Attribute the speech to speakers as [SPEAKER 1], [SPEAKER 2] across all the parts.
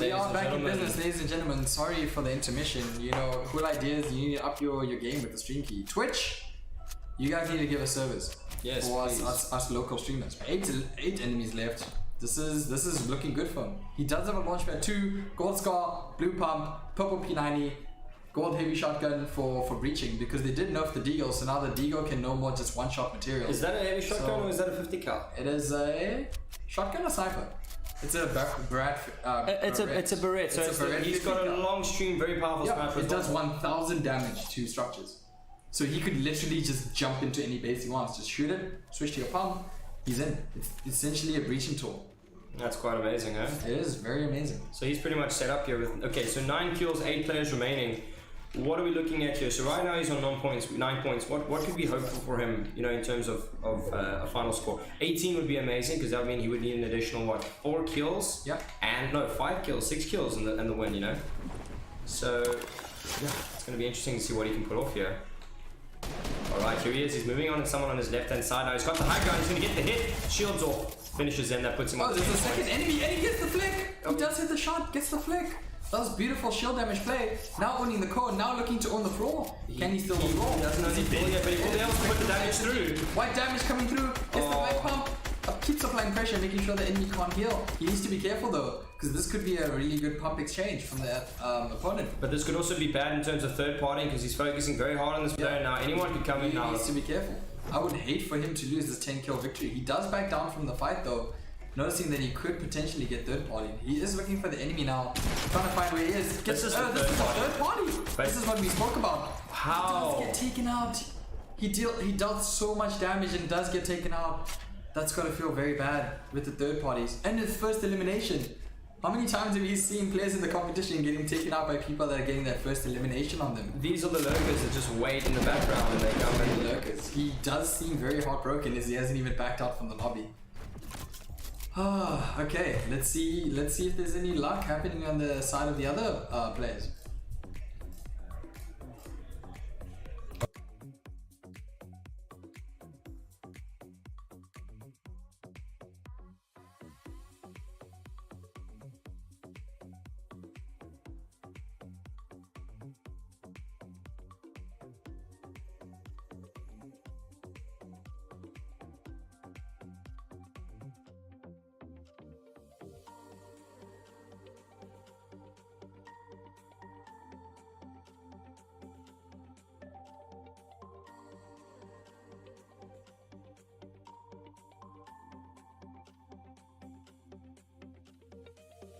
[SPEAKER 1] We are back in business, ladies and gentlemen. Sorry for the intermission. You know, cool ideas. You need to up your game with the stream key. Twitch, you guys need to give a service.
[SPEAKER 2] Yes,
[SPEAKER 1] for us local streamers. Eight enemies left. This is looking good for him. He does have a launchpad 2, gold scar, blue pump, purple P90, gold heavy shotgun for breaching, because they did nerf the deagle, so now the deagle can no more just one shot material.
[SPEAKER 2] Is that a heavy shotgun or is that a 50 cal?
[SPEAKER 1] It is a shotgun or sniper. It's a
[SPEAKER 2] It's a Barrett. So he's got a long stream, very powerful sniper.
[SPEAKER 1] It does 1000 damage to structures. So he could literally just jump into any base he wants, just shoot it, switch to your pump, he's in. It's essentially a breaching tool.
[SPEAKER 2] That's quite amazing, huh?
[SPEAKER 1] It is very amazing.
[SPEAKER 2] So he's pretty much set up here with, okay, so 9 kills, 8 players remaining. What are we looking at here? So right now he's on 9 points. What could be hopeful for him, you know, in terms of a final score? 18 would be amazing, because that would mean he would need an additional, what, 4 kills?
[SPEAKER 1] Yeah.
[SPEAKER 2] And no, 5 kills, 6 kills and the win, you know? So, yeah, it's going to be interesting to see what he can put off here. Alright, here he is. He's moving on to someone on his left hand side now. He's got the high ground. He's going to get the hit. Shields off. Finishes in. That puts him on.
[SPEAKER 1] Oh, there's a second enemy and he gets the flick. He does hit the shot, gets the flick. That was beautiful shield damage play. Now owning the core, now looking to own the floor. Can he steal the floor?
[SPEAKER 2] He doesn't own the floor yet, but he will be able to put the damage through.
[SPEAKER 1] White damage coming through. Gets the black pump. Keeps applying pressure, making sure the enemy can't heal. He needs to be careful though, because this could be a really good pump exchange from the opponent.
[SPEAKER 2] But this could also be bad in terms of third party, because he's focusing very hard on this player now. Anyone could come in now.
[SPEAKER 1] He needs to be careful. I would hate for him to lose this 10 kill victory. He does back down from the fight though, noticing that he could potentially get third party. He is looking for the enemy now, trying to find where he is.
[SPEAKER 2] This is
[SPEAKER 1] third party. This is what we spoke about.
[SPEAKER 2] How?
[SPEAKER 1] He does get taken out. He dealt so much damage and does get taken out. That's gotta feel very bad with the third parties. And his first elimination. How many times have you seen players in the competition getting taken out by people that are getting their first elimination on them?
[SPEAKER 2] These are the lurkers that just wait in the background and they come in.
[SPEAKER 1] The lurkers. He does seem very heartbroken as he hasn't even backed out from the lobby. Okay, let's see if there's any luck happening on the side of the other players.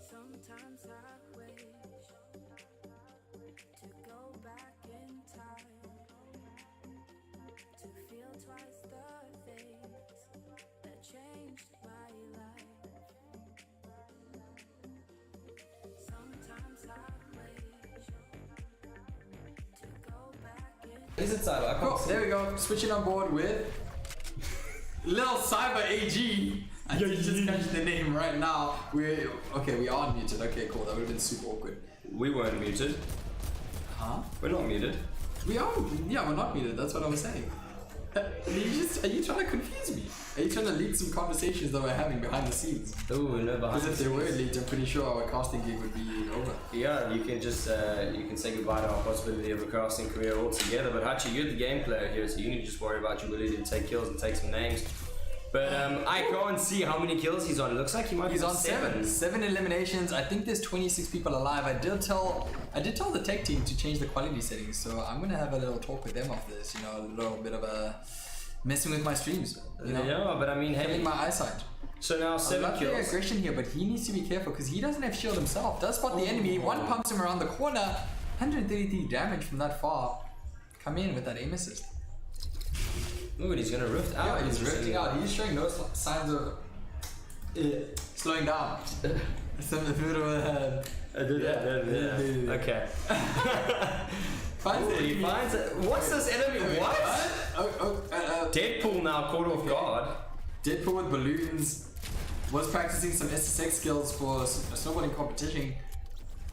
[SPEAKER 3] Sometimes I wish to go back in time, to feel twice the things that changed my life. Sometimes I wish to go back in.
[SPEAKER 2] Is it Cyber?
[SPEAKER 1] Cool, there we go. Switching on board with Lil Cyber AG. I just catch the name right now. We are unmuted. Okay, cool. That would have been super awkward.
[SPEAKER 2] We weren't muted.
[SPEAKER 1] Huh?
[SPEAKER 2] We're not muted.
[SPEAKER 1] We are. Yeah, we're not muted. That's what I was saying. Are you trying to confuse me? Are you trying to leak some conversations that we're having behind the scenes?
[SPEAKER 2] Oh, no, behind
[SPEAKER 1] Because
[SPEAKER 2] the
[SPEAKER 1] if they were leaked, I'm pretty sure our casting gig would be over.
[SPEAKER 2] Yeah, you can just you can say goodbye to our possibility of a casting career altogether. But Hachi, you're the game player here, so you need to just worry about your ability to take kills and take some names. But I can't see how many kills he's on. It looks like he might be on 7.
[SPEAKER 1] 7 eliminations. I think there's 26 people alive. I did tell the tech team to change the quality settings, so I'm gonna have a little talk with them after this. You know, a little bit of a messing with my streams. You know?
[SPEAKER 2] Yeah, but I mean,
[SPEAKER 1] having my eyesight.
[SPEAKER 2] So now 7 kills.
[SPEAKER 1] The aggression here, but he needs to be careful because he doesn't have shield himself. Does spot the enemy. One pumps him around the corner. 133 damage from that far. Come in with that aim assist.
[SPEAKER 2] Ooh, and he's gonna rift out.
[SPEAKER 1] Yeah, he's rifting out. He's showing no signs of slowing down. Some bit of a
[SPEAKER 2] Okay.
[SPEAKER 1] He
[SPEAKER 2] finds it. What's this enemy? What? Deadpool now caught off guard.
[SPEAKER 1] Deadpool with balloons. Was practicing some SSX skills for a snowboarding competition.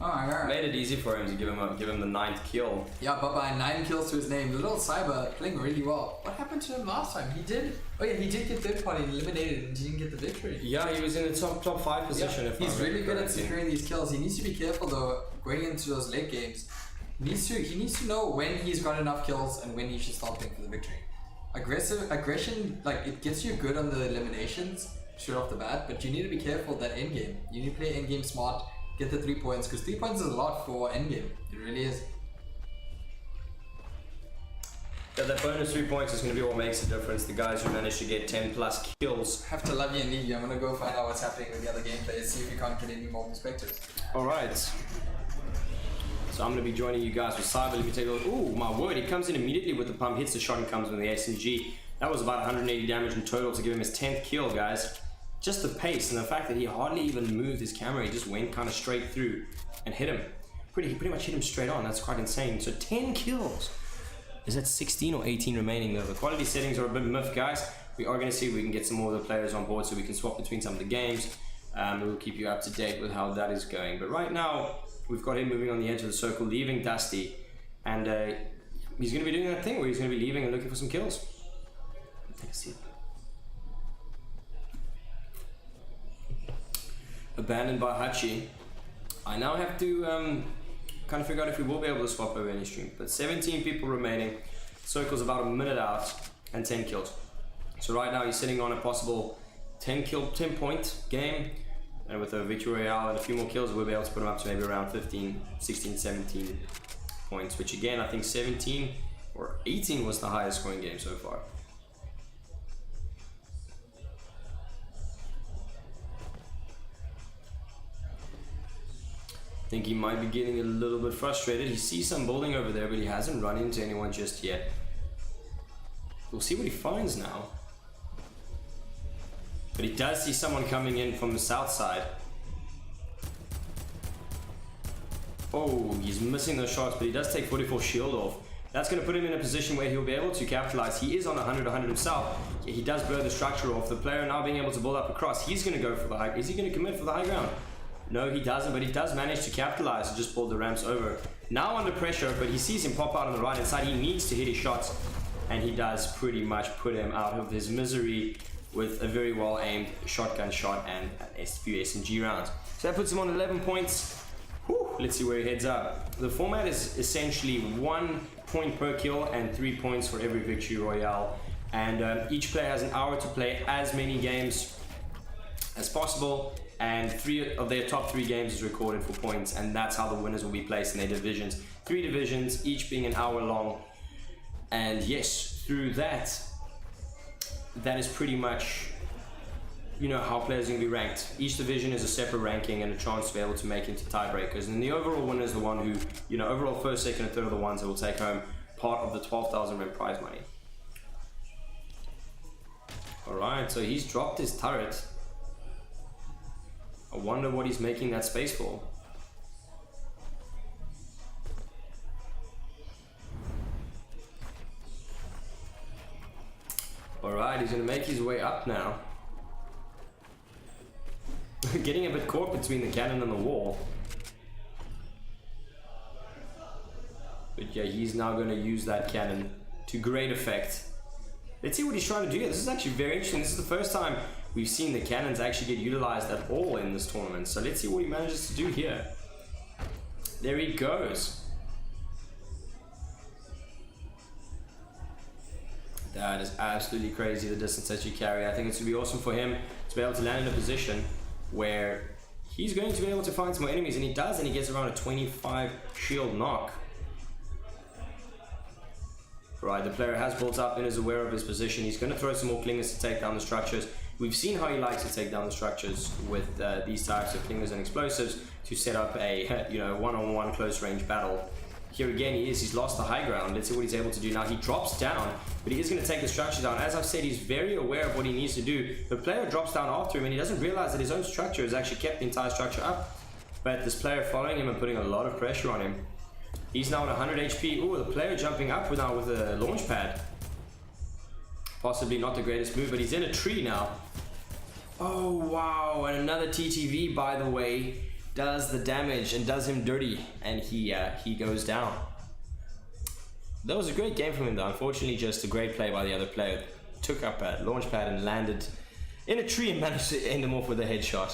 [SPEAKER 1] Oh my god.
[SPEAKER 2] Made it easy for him to give him the 9th kill.
[SPEAKER 1] Yeah, Bye-Bye, 9 kills to his name. The little Cyber playing really well. What happened to him last time? He did get third party eliminated and didn't get the victory.
[SPEAKER 2] Yeah, he was in the top 5 position.
[SPEAKER 1] Yeah,
[SPEAKER 2] If
[SPEAKER 1] he's
[SPEAKER 2] I
[SPEAKER 1] really good at
[SPEAKER 2] correctly.
[SPEAKER 1] securing these kills. He needs to be careful though going into those late games. He needs to know when he's got enough kills and when he should start playing for the victory. Aggression, like it gets you good on the eliminations straight off the bat, but you need to be careful that end game. You need to play end game smart, get the 3 points, because 3 points is a lot for end game. It really is.
[SPEAKER 2] Yeah, that bonus 3 points is going to be what makes a difference. The guys who manage to get 10 plus kills.
[SPEAKER 1] Have to love you and leave you. I'm gonna go find out what's happening with the other gameplays, see if we can't get any more perspectives.
[SPEAKER 2] Alright. So I'm going to be joining you guys with Cyber. Let me take a look. Ooh, my word. He comes in immediately with the pump, hits the shot and comes with the SMG. That was about 180 damage in total to give him his 10th kill, guys. Just the pace and the fact that he hardly even moved his camera. He just went kind of straight through and hit him. He pretty much hit him straight on. That's quite insane. So 10 kills. Is that 16 or 18 remaining though? The quality settings are a bit miffed, guys. We are going to see if we can get some more of the players on board so we can swap between some of the games. We'll keep you up to date with how that is going. But right now, we've got him moving on the edge of the circle, leaving Dusty. And he's going to be doing that thing where he's going to be leaving and looking for some kills. Take a seat. Abandoned by Hachi. I now have to kind of figure out if we will be able to swap over any stream. But 17 people remaining. Circle's about a minute out and 10 kills. So right now he's sitting on a possible 10 point game. And with a victory royale and a few more kills, we'll be able to put him up to maybe around 15, 16, 17 points. Which again, I think 17 or 18 was the highest scoring game so far. I think he might be getting a little bit frustrated. He sees some building over there, but he hasn't run into anyone just yet. We'll see what he finds now. But he does see someone coming in from the south side. Oh, he's missing those shots, but he does take 44 shield off. That's going to put him in a position where he'll be able to capitalize. He is on 100 himself. He does blow the structure off. The player now being able to build up across. He's going to go for the high. Is he going to commit for the high ground? No, he doesn't, but he does manage to capitalize and just pull the ramps over. Now under pressure, but he sees him pop out on the right hand side. He needs to hit his shots, and he does pretty much put him out of his misery with a very well aimed shotgun shot and a few SMG rounds. So that puts him on 11 points. Whew, let's see where he heads up. The format is essentially 1 point per kill and 3 points for every victory royale. And each player has an hour to play as many games as possible. And 3 of their top 3 games is recorded for points, and that's how the winners will be placed in their divisions. 3 divisions, each being an hour long. And yes, through that is pretty much, you know, how players are going to be ranked. Each division is a separate ranking and a chance to be able to make into tiebreakers. And the overall winner is the one who, you know, overall first, second, and third are the ones that will take home part of the 12,000 Rand prize money. Alright, so he's dropped his turret. I wonder what he's making that space for. Alright, he's going to make his way up now. Getting a bit caught between the cannon and the wall. But yeah, he's now going to use that cannon to great effect. Let's see what he's trying to do here. This is actually very interesting. This is the first time we've seen the cannons actually get utilized at all in this tournament. So let's see what he manages to do here. There he goes. That is absolutely crazy, the distance that you carry. I think it's going to be awesome for him to be able to land in a position where he's going to be able to find some more enemies, and he does, and he gets around a 25 shield knock. Right, the player has built up and is aware of his position. He's going to throw some more clingers to take down the structures. We've seen how he likes to take down the structures with these types of clingers and explosives to set up a, you know, one-on-one close-range battle. Here again, he's lost the high ground. Let's see what he's able to do now. He drops down, but he is going to take the structure down. As I've said, he's very aware of what he needs to do. The player drops down after him, and he doesn't realize that his own structure has actually kept the entire structure up. But this player following him and putting a lot of pressure on him. He's now at 100 HP. Ooh, the player jumping up now with a launch pad. Possibly not the greatest move, but he's in a tree now. Oh, wow. And another TTV, by the way. does the damage and does him dirty, and he goes down. That was a great game from him though. Unfortunately, just a great play by the other player. Took up a launch pad and landed in a tree and managed to end him off with a headshot.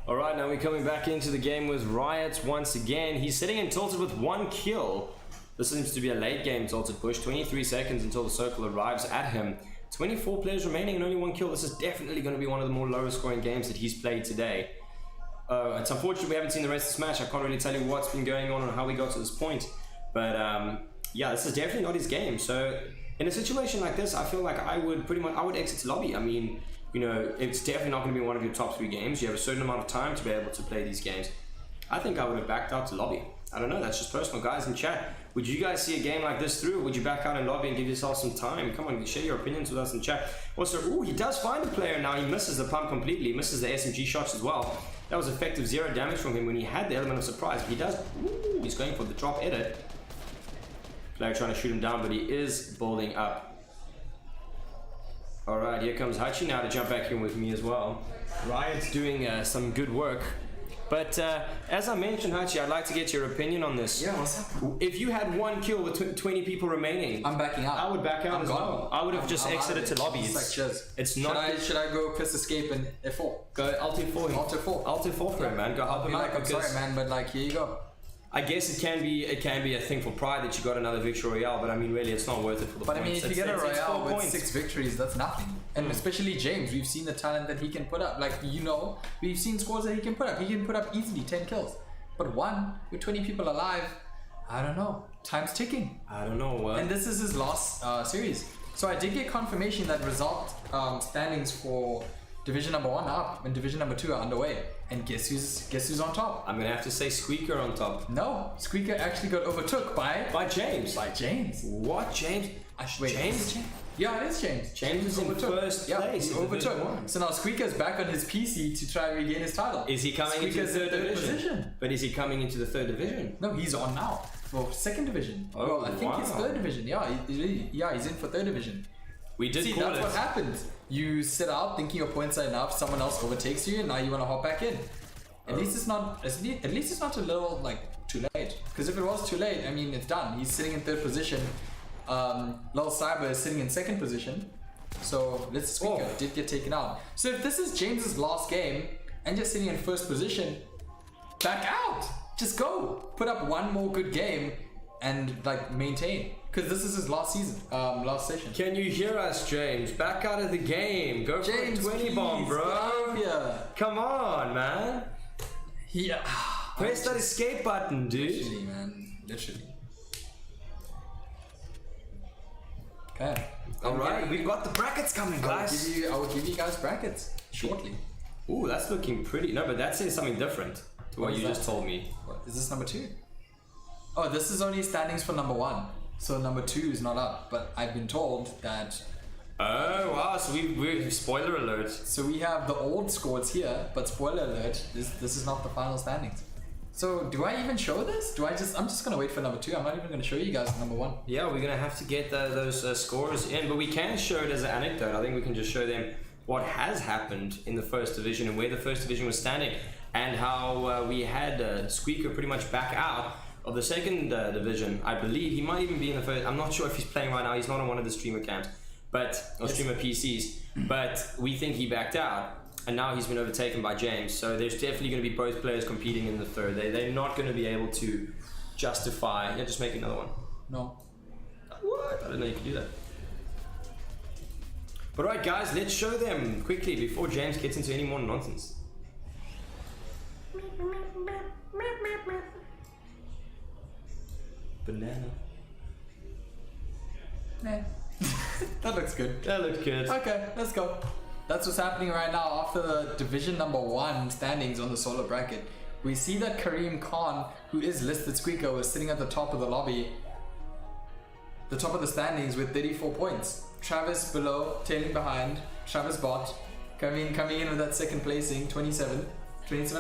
[SPEAKER 2] Alright, now we're coming back into the game with Riot once again. He's sitting in tilted with 1 kill. This seems to be a late game tilted push. 23 seconds until the circle arrives at him. 24 players remaining and only 1 kill. This is definitely going to be one of the more lower scoring games that he's played today. It's unfortunate we haven't seen the rest of this match. I can't really tell you what's been going on and how we got to this point. But yeah, this is definitely not his game. So in a situation like this, I feel like I would exit to lobby. I mean, you know, it's definitely not going to be one of your top 3 games. You have a certain amount of time to be able to play these games. I think I would have backed out to lobby. I don't know, that's just personal. Guys in chat, would you guys see a game like this through? Or would you back out in lobby and give yourself some time? Come on, share your opinions with us in chat. Also, ooh, he does find a player now. He misses the pump completely. He misses the SMG shots as well. That was effective 0 damage from him when he had the element of surprise. But he does, ooh, he's going for the drop edit. Player trying to shoot him down, but he is building up. Alright, here comes Hachi now to jump back in with me as well. Riot's doing some good work. But as I mentioned, Hachi, I'd like to get your opinion on this.
[SPEAKER 1] Yeah, what's up?
[SPEAKER 2] If you had 1 kill with 20 people remaining,
[SPEAKER 1] I'm backing out.
[SPEAKER 2] I would back out as well. I would have just exited to lobby.
[SPEAKER 1] It's not. Should I go press escape and F4?
[SPEAKER 2] Go Alt F4.
[SPEAKER 1] Alt F4.
[SPEAKER 2] Alt F4 for him, man. Go help him out.
[SPEAKER 1] I'm sorry, man, but like here you go.
[SPEAKER 2] I guess it can be a thing for pride that you got another victory royale, but I mean really it's not worth it for the points.
[SPEAKER 1] But I mean, if you get a royale with
[SPEAKER 2] points.
[SPEAKER 1] 6 victories, that's nothing. And especially James, we've seen the talent that he can put up. Like, you know, we've seen scores that he can put up. He can put up easily 10 kills. But 1 with 20 people alive, I don't know. Time's ticking.
[SPEAKER 2] I don't know.
[SPEAKER 1] And this is his last series. So I did get confirmation that result standings for Division number 1 up and Division number 2 are underway. And guess who's on top?
[SPEAKER 2] I'm gonna have to say Squeaker on top.
[SPEAKER 1] No, Squeaker actually got overtook by
[SPEAKER 2] James.
[SPEAKER 1] By James.
[SPEAKER 2] What? James?
[SPEAKER 1] Wait,
[SPEAKER 2] James?
[SPEAKER 1] Yeah, it is James.
[SPEAKER 2] James is in first place.
[SPEAKER 1] He overtook. So now Squeaker's back on his PC to try and regain his title.
[SPEAKER 2] Is he coming into the third division? But is he coming into the 3rd division?
[SPEAKER 1] No, he's on now for 2nd division.
[SPEAKER 2] Oh,
[SPEAKER 1] well, I think it's 3rd division. Yeah, he's in for 3rd division.
[SPEAKER 2] We did
[SPEAKER 1] See,
[SPEAKER 2] call
[SPEAKER 1] that's
[SPEAKER 2] it.
[SPEAKER 1] what happens. You sit out thinking your points are enough, someone else overtakes you, and now you want to hop back in. At least it's not a little like too late. Because if it was too late, I mean, it's done. He's sitting in 3rd position. Lil Cyber is sitting in 2nd position. So let's Squeaker did get taken out. So if this is James's last game and you're sitting in 1st position, back out. Just go. Put up 1 more good game and like maintain. Because this is his last season, last session.
[SPEAKER 2] Can you hear us, James? Back out of the game. Go
[SPEAKER 1] James,
[SPEAKER 2] for a 20 bomb, bro.
[SPEAKER 1] Yeah.
[SPEAKER 2] Come on, man.
[SPEAKER 1] Yeah.
[SPEAKER 2] Press that escape button, dude.
[SPEAKER 1] Literally, man. Literally. Okay.
[SPEAKER 2] Alright, we've got the brackets coming, guys.
[SPEAKER 1] I will give you guys brackets shortly.
[SPEAKER 2] Ooh, that's looking pretty. No, but that says something different to what you just told me.
[SPEAKER 1] What, is this number 2? Oh, this is only standings for number 1. So number 2 is not up, but I've been told that.
[SPEAKER 2] Oh wow! So we spoiler alert.
[SPEAKER 1] So we have the old scores here, but spoiler alert: this is not the final standings. So do I even show this? I'm just gonna wait for number 2. I'm not even gonna show you guys number 1.
[SPEAKER 2] Yeah, we're gonna have to get those scores in, but we can show it as an anecdote. I think we can just show them what has happened in the 1st division and where the 1st division was standing, and how we had Squeaker pretty much back out of the 2nd division. I believe he might even be in the 1st. I'm not sure if he's playing right now. He's not on one of the streamer camps, or streamer PCs. But we think he backed out, and now he's been overtaken by James. So there's definitely going to be both players competing in the 3rd. They're not going to be able to justify. Yeah, just make another one.
[SPEAKER 1] No.
[SPEAKER 2] What? I didn't know you could do that. But right, guys, let's show them quickly before James gets into any more nonsense. Banana.
[SPEAKER 1] Nah. That looks good.
[SPEAKER 2] That looks good.
[SPEAKER 1] Okay, let's go. That's what's happening right now after the division number 1 standings on the solo bracket. We see that Kareem Khan, who is listed Squeaker, was sitting at the top of the lobby the top of the standings with 34 points. Travis below, tailing behind. Travis Bot coming in with that second placing, 27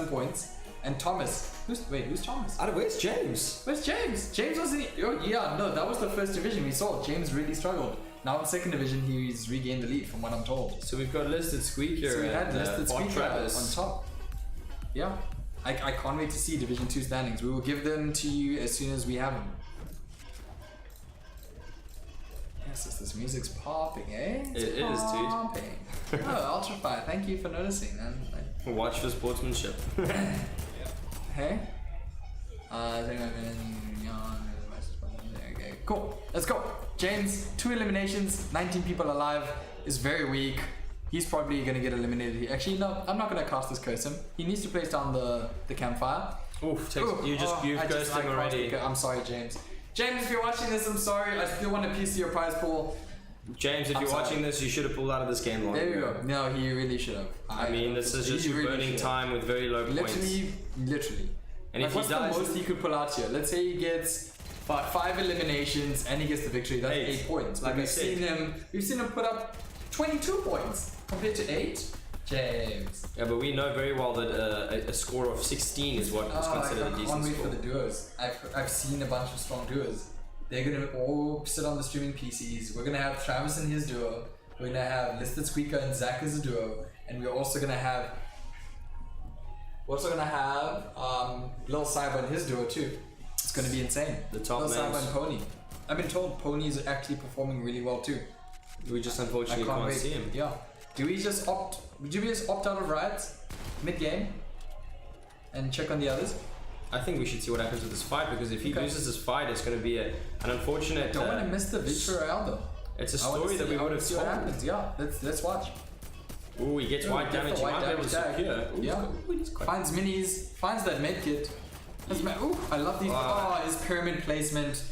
[SPEAKER 1] points. And Thomas, who's Thomas?
[SPEAKER 2] Where's James?
[SPEAKER 1] Where's James? James was in. Oh yeah, no, that was the first division we saw. James really struggled. Now in second division, he's regained the lead, from what I'm told.
[SPEAKER 2] So we've got Listed Squeaker.
[SPEAKER 1] So we had Listed Squeaker
[SPEAKER 2] Travis
[SPEAKER 1] on top. Yeah, I can't wait to see Division 2 standings. We will give them to you as soon as we have them. Yes, this music's popping, eh? It's
[SPEAKER 2] It is,
[SPEAKER 1] popping. Oh, Ultrafire, thank you for noticing, man.
[SPEAKER 2] Watch for sportsmanship.
[SPEAKER 1] Hey? Okay, cool. Let's go. James, 2 eliminations, 19 people alive, is very weak. He's probably gonna get eliminated here. Actually, no, I'm not gonna cast this curse him. He needs to place down the campfire.
[SPEAKER 2] You've cursed him already.
[SPEAKER 1] I'm sorry, James. James, if you're watching this, I'm sorry. I still want a piece of your prize pool.
[SPEAKER 2] James, if you're watching this, you should have pulled out of this game long
[SPEAKER 1] There you
[SPEAKER 2] ago.
[SPEAKER 1] go. No, he really should have.
[SPEAKER 2] I mean, this is just you burning time with very low points.
[SPEAKER 1] Literally.
[SPEAKER 2] And
[SPEAKER 1] like,
[SPEAKER 2] if
[SPEAKER 1] what's
[SPEAKER 2] he dies,
[SPEAKER 1] the most he could pull out here? Let's say he gets 5 eliminations and he gets the victory. That's 8 points.
[SPEAKER 2] Like
[SPEAKER 1] we've seen him put up 22 points compared to 8. James.
[SPEAKER 2] Yeah, but we know very well that a score of 16 is what is considered a decent
[SPEAKER 1] I can't wait
[SPEAKER 2] score.
[SPEAKER 1] for the duos. I've seen a bunch of strong duos. They're gonna all sit on the streaming PCs. We're gonna have Travis and his duo. We're gonna have Listed Squeaker and Zach as a duo, and we're also gonna have Lil Cyber and his duo too. It's gonna be insane.
[SPEAKER 2] The top
[SPEAKER 1] Lil
[SPEAKER 2] names.
[SPEAKER 1] Cyber and Pony. I've been told Pony's actually performing really well too.
[SPEAKER 2] We just unfortunately can't see him.
[SPEAKER 1] Yeah. Do we just opt out of riots mid game and check on the others?
[SPEAKER 2] I think we should see what happens with this fight, because if he loses this fight, it's going to be an unfortunate.
[SPEAKER 1] Don't want to miss the victory royale though.
[SPEAKER 2] It's a story that we would have
[SPEAKER 1] see what
[SPEAKER 2] told.
[SPEAKER 1] happens. Yeah, let's watch.
[SPEAKER 2] Ooh, he gets white damage. He might be able to secure.
[SPEAKER 1] Yeah. Finds minis. Finds that medkit. Ooh, I love these.
[SPEAKER 2] Wow.
[SPEAKER 1] Oh, his pyramid placement.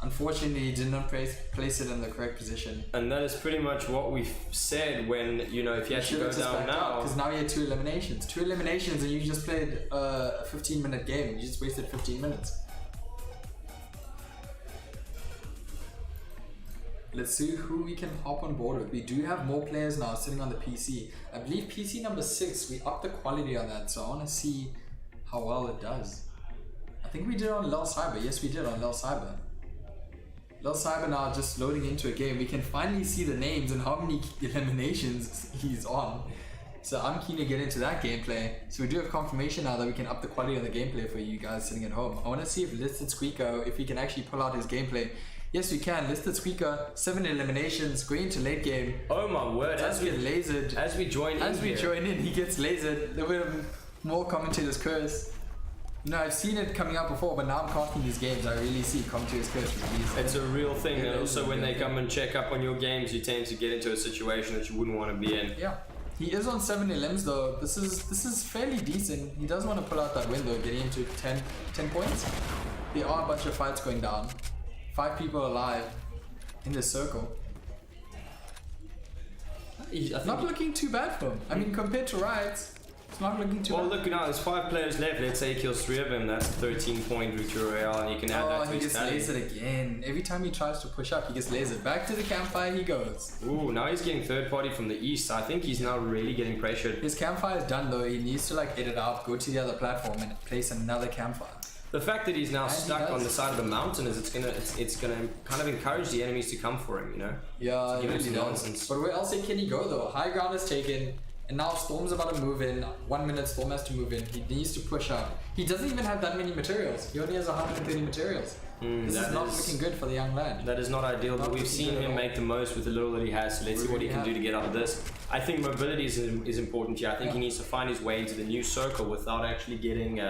[SPEAKER 1] Unfortunately, he did not place it in the correct position.
[SPEAKER 2] And that is pretty much what we've said when, if you had to go down now.
[SPEAKER 1] Because now he had 2 eliminations. 2 eliminations and you just played a 15-minute game. You just wasted 15 minutes. Let's see who we can hop on board with. We do have more players now sitting on the PC. I believe PC number 6, we upped the quality on that. So I want to see how well it does. I think we did on Lil Cyber. Yes, we did on Lil Cyber. Lil Cyber now just loading into a game. We can finally see the names and how many eliminations he's on. So I'm keen to get into that gameplay. So we do have confirmation now that we can up the quality of the gameplay for you guys sitting at home. I want to see if Listed Squeaker, if he can actually pull out his gameplay. Yes, we can. Listed Squeaker, 7 eliminations, going into late game.
[SPEAKER 2] Oh my word!
[SPEAKER 1] As we get lasered.
[SPEAKER 2] As we join in,
[SPEAKER 1] he gets lasered. There were more commentators curse. No, I've seen it coming out before, but now I'm casting these games. I really see commentators curse with these.
[SPEAKER 2] It's a real thing, and also when they come and check up on your games, you tend to get into a situation that you wouldn't want to be in.
[SPEAKER 1] Yeah, he is on 7 elims though. This is fairly decent. He does want to pull out that win though, getting into 10 points. There are a bunch of fights going down. 5 people alive in this circle. Not looking too bad for him. I mean, compared to Riots, it's not looking too bad.
[SPEAKER 2] Well, look now, there's 5 players left. Let's say he kills 3 of them. That's 13-point victory royale, and you can add that to
[SPEAKER 1] he
[SPEAKER 2] his
[SPEAKER 1] gets
[SPEAKER 2] tally.
[SPEAKER 1] lasered again. Every time he tries to push up, he gets lasered. Back to the campfire he goes.
[SPEAKER 2] Ooh, now he's getting third party from the east. I think he's now really getting pressured.
[SPEAKER 1] His campfire is done though. He needs to edit out, go to the other platform, and place another campfire.
[SPEAKER 2] The fact that he's now stuck on the side of the mountain is it's gonna kind of encourage the enemies to come for him,
[SPEAKER 1] Yeah,
[SPEAKER 2] to give him some
[SPEAKER 1] does.
[SPEAKER 2] nonsense.
[SPEAKER 1] But where else can he go though? High ground is taken, and now Storm's about to move in. 1 minute, Storm has to move in. He needs to push up. He doesn't even have that many materials. He only has 130 materials. This is not looking good for the young lad.
[SPEAKER 2] That is not ideal, but we've seen him make the most with the little that he has, so let's see what he can do to get out of this. I think mobility is important here. I think he needs to find his way into the new circle without actually getting...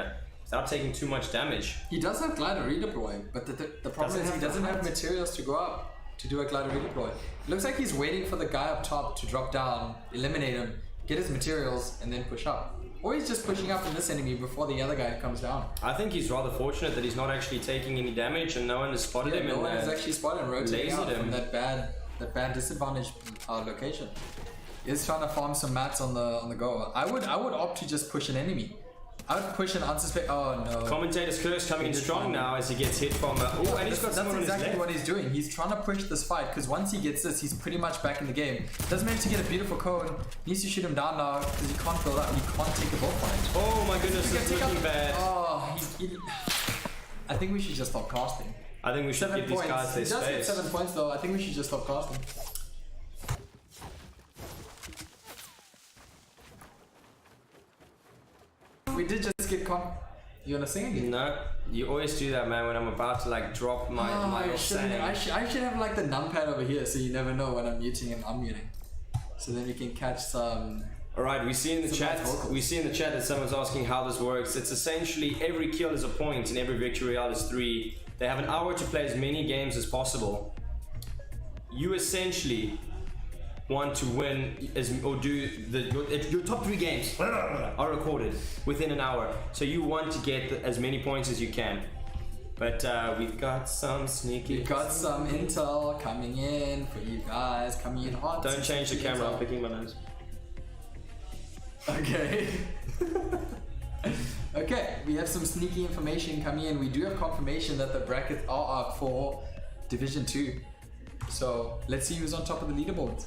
[SPEAKER 2] without taking too much damage.
[SPEAKER 1] He does have glider redeploy, but the problem is he doesn't have materials to go up to do a glider redeploy. It looks like he's waiting for the guy up top to drop down, eliminate him, get his materials, and then push up. Or he's just pushing up on this enemy before the other guy comes down.
[SPEAKER 2] I think he's rather fortunate that he's not actually taking any damage and no one has spotted him.
[SPEAKER 1] No one has actually spotted him, rotating out
[SPEAKER 2] him
[SPEAKER 1] from that bad disadvantage location. He's trying to farm some mats on the go. I would opt to just push an enemy. I would push an unsuspect. Oh no.
[SPEAKER 2] Commentator's curse coming in strong now as he gets hit from. Oh, and he's got
[SPEAKER 1] that's
[SPEAKER 2] someone on his
[SPEAKER 1] exactly
[SPEAKER 2] left.
[SPEAKER 1] what he's doing. He's trying to push this fight because once he gets this, he's pretty much back in the game. Doesn't manage to get a beautiful cone. Needs to shoot him down now because he can't build up. He can't take a bull fight.
[SPEAKER 2] Oh my goodness, it's looking bad.
[SPEAKER 1] Oh, I think we should just stop casting.
[SPEAKER 2] I think we should give these guys their
[SPEAKER 1] He does get
[SPEAKER 2] space.
[SPEAKER 1] 7 points though. I think we should just stop casting. We did just get You wanna sing again?
[SPEAKER 2] No, you always do that, man. When I'm about to like drop my
[SPEAKER 1] I should have like the numpad over here, so you never know when I'm muting and unmuting. So then we can catch some.
[SPEAKER 2] All right, we see in the
[SPEAKER 1] Some
[SPEAKER 2] chat.
[SPEAKER 1] nice vocals.
[SPEAKER 2] We see in the chat that someone's asking how this works. It's essentially every kill is a point and every victory royale is 3. They have an hour to play as many games as possible. You essentially want to win or do your top 3 games are recorded within an hour. So you want to get as many points as you can. But we've got some sneaky.
[SPEAKER 1] We got some intel coming in for you guys. Coming in hot.
[SPEAKER 2] Don't change the camera. I'm
[SPEAKER 1] Intel.
[SPEAKER 2] picking my nose.
[SPEAKER 1] Okay. Okay, we have some sneaky information coming in. We do have confirmation that the brackets are up for Division 2. So let's see who's on top of the leaderboard.